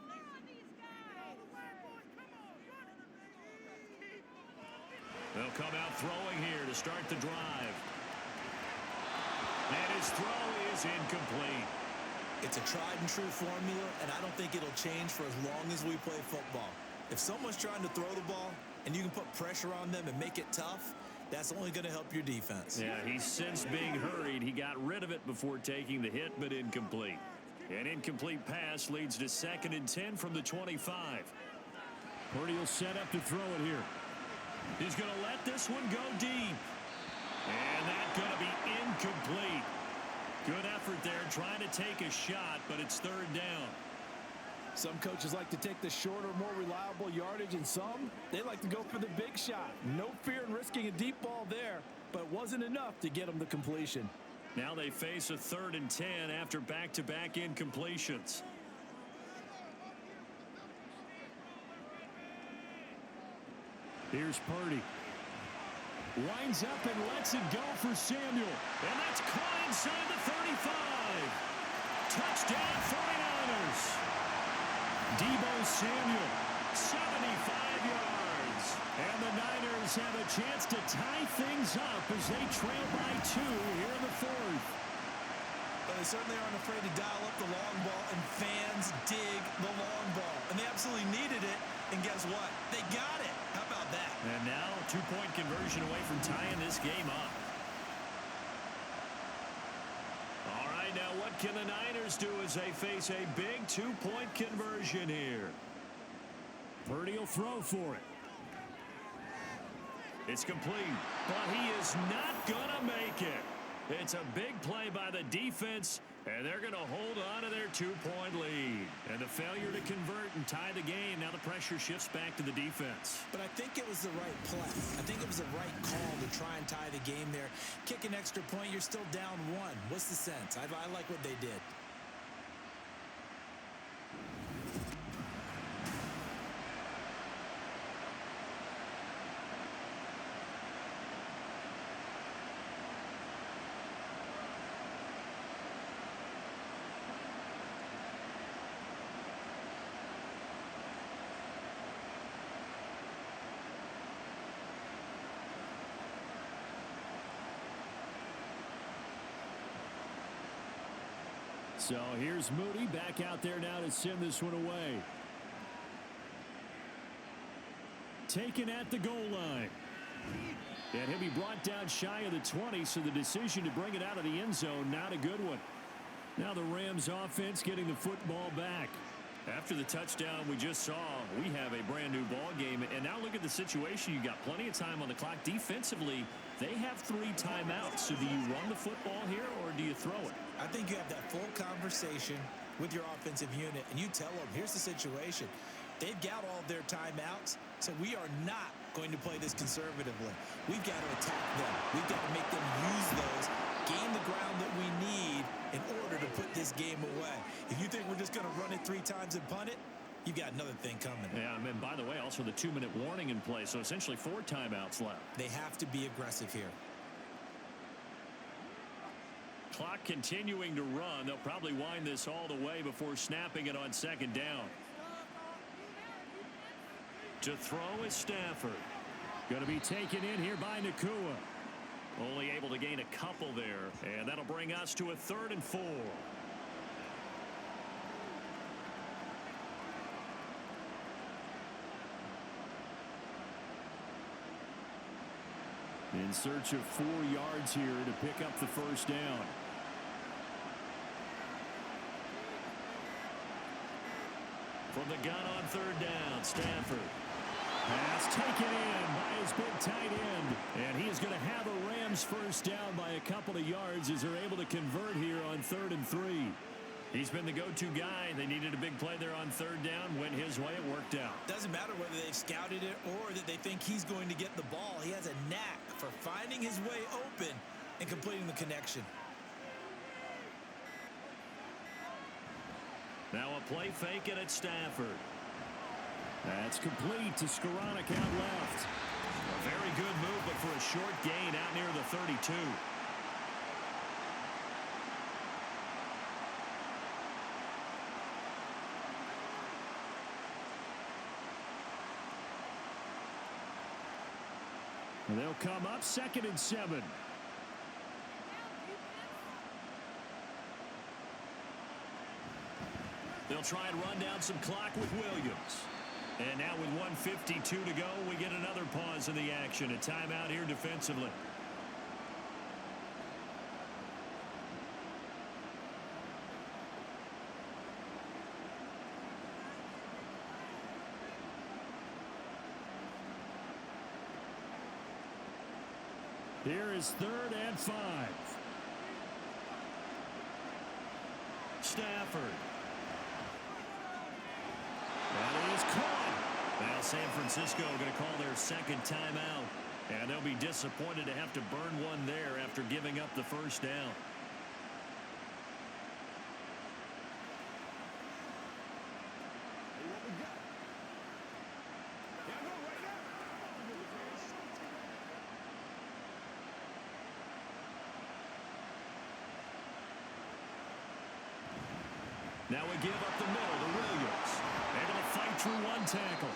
They'll come out throwing here to start the drive. And his throw is incomplete. It's a tried-and-true formula, and I don't think it'll change for as long as we play football. If someone's trying to throw the ball and you can put pressure on them and make it tough, that's only going to help your defense. Yeah, he's since being hurried. He got rid of it before taking the hit, but incomplete. An incomplete pass leads to 2nd and 10 from the 25. Purdy will set up to throw it here. He's going to let this one go deep. And that's going to be incomplete. Good effort there trying to take a shot, but it's 3rd down. Some coaches like to take the shorter, more reliable yardage, and some, they like to go for the big shot. No fear in risking a deep ball there, but it wasn't enough to get them the completion. Now they face a 3rd and 10 after back-to-back incompletions. Here's Purdy. Winds up and lets it go for Samuel. And that's caught inside the 35. Touchdown 49ers. Deebo Samuel, 75 yards. And the Niners have a chance to tie things up as they trail by 2 here in the 4th. But they certainly aren't afraid to dial up the long ball, and fans dig the long ball. And they absolutely needed it, and guess what? They got it. How about that? And now, 2-point conversion away from tying this game up. All right, now what can the Niners do as they face a big 2-point conversion here? Purdy will throw for it. It's complete, but he is not going to make it. It's a big play by the defense, and they're going to hold on to their 2-point lead. And the failure to convert and tie the game, now the pressure shifts back to the defense. But I think it was the right play. I think it was the right call to try and tie the game there. Kick an extra point, you're still down 1. What's the sense? I like what they did. So here's Moody back out there now to send this one away. Taken at the goal line. And he'll be brought down shy of the 20, so the decision to bring it out of the end zone, not a good one. Now the Rams offense getting the football back. After the touchdown we just saw, we have a brand new ball game. And now look at the situation. You got plenty of time on the clock. Defensively, they have 3 timeouts. So do you run the football here or do you throw it? I think you have that full conversation with your offensive unit, and you tell them, here's the situation. They've got all their timeouts, so we are not going to play this conservatively. We've got to attack them. We've got to make them use those, gain the ground that we need in order to put this game away. If you think we're just going to run it 3 times and punt it, you've got another thing coming. Yeah, and by the way, also the 2-minute warning in play, so essentially 4 timeouts left. They have to be aggressive here. Clock continuing to run. They'll probably wind this all the way before snapping it on 2nd down. To throw is Stafford. Going to be taken in here by Nakua. Only able to gain a couple there, and that'll bring us to a 3rd and 4. In search of 4 yards here to pick up the 1st down. From the gun on 3rd down, Stafford. Pass taken in by his big tight end. And he is going to have a Rams 1st down by a couple of yards as they're able to convert here on 3rd and 3. He's been the go-to guy. They needed a big play there on 3rd down. Went his way. It worked out. Doesn't matter whether they've scouted it or that they think he's going to get the ball. He has a knack for finding his way open and completing the connection. Now a play fake it at Stafford. That's complete to Skoranek out left. A very good move, but for a short gain out near the 32. And they'll come up 2nd and 7. They'll try and run down some clock with Williams. And now with 1:52 to go, we get another pause in the action. A timeout here defensively. Here is 3rd and 5. Stafford. That is caught. Now San Francisco going to call their 2nd timeout. And they'll be disappointed to have to burn one there after giving up the first down. Now we give up the middle to Williams. Able to fight through one tackle.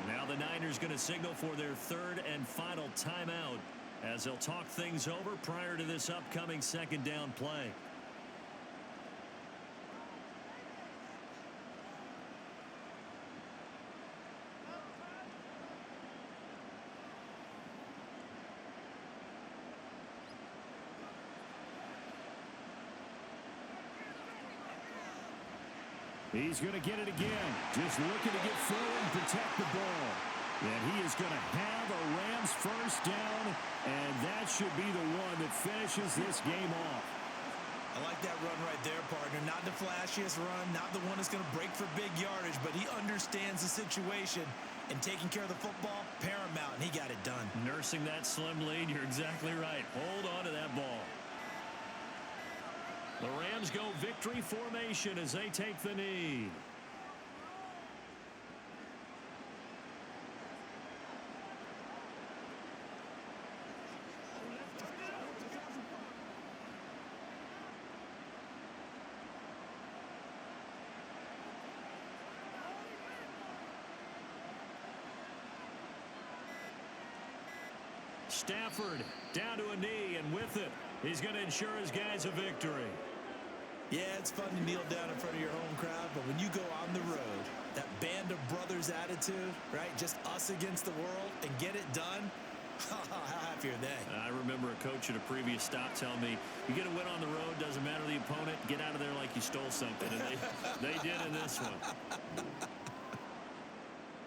Now the Niners going to signal for their 3rd and final timeout as they'll talk things over prior to this upcoming 2nd down play. He's going to get it again. Just looking to get forward and protect the ball. And he is going to have a Rams first down, and that should be the one that finishes this game off. I like that run right there, partner. Not the flashiest run, not the one that's going to break for big yardage, but he understands the situation, and taking care of the football, paramount, and he got it done. Nursing that slim lead, you're exactly right. Hold on to that ball. The Rams go victory formation as they take the knee. Stafford down to a knee, and with it, he's going to ensure his guys a victory. Yeah, it's fun to kneel down in front of your home crowd, but when you go on the road, that band of brothers attitude, right? Just us against the world and get it done. How happy are they? I remember a coach at a previous stop telling me, you get a win on the road, doesn't matter the opponent, get out of there like you stole something. And they did in this one.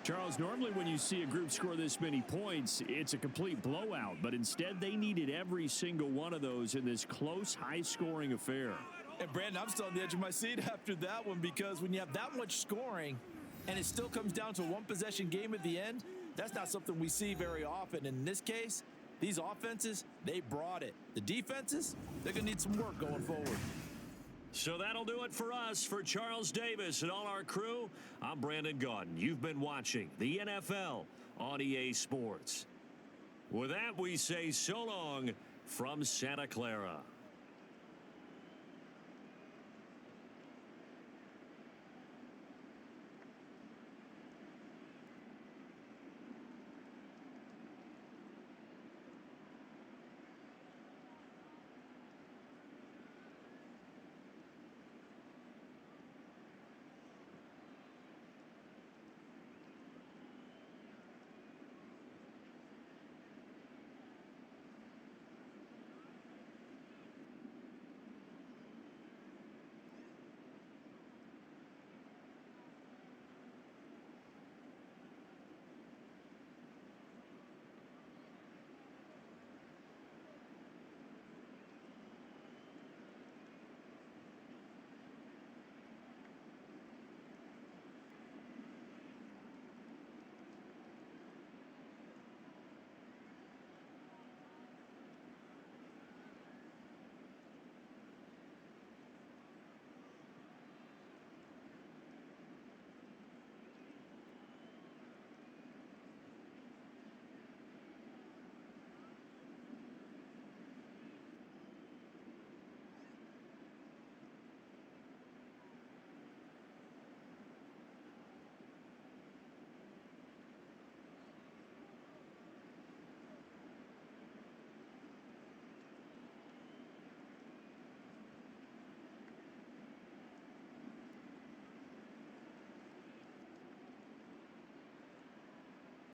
Charles, normally when you see a group score this many points, it's a complete blowout. But instead, they needed every single one of those in this close, high-scoring affair. And Brandon, I'm still on the edge of my seat after that one, because when you have that much scoring and it still comes down to a one-possession game at the end, that's not something we see very often. And in this case, these offenses, they brought it. The defenses, they're going to need some work going forward. So that'll do it for us. For Charles Davis and all our crew, I'm Brandon Gaudin. You've been watching the NFL on EA Sports. With that, we say so long from Santa Clara.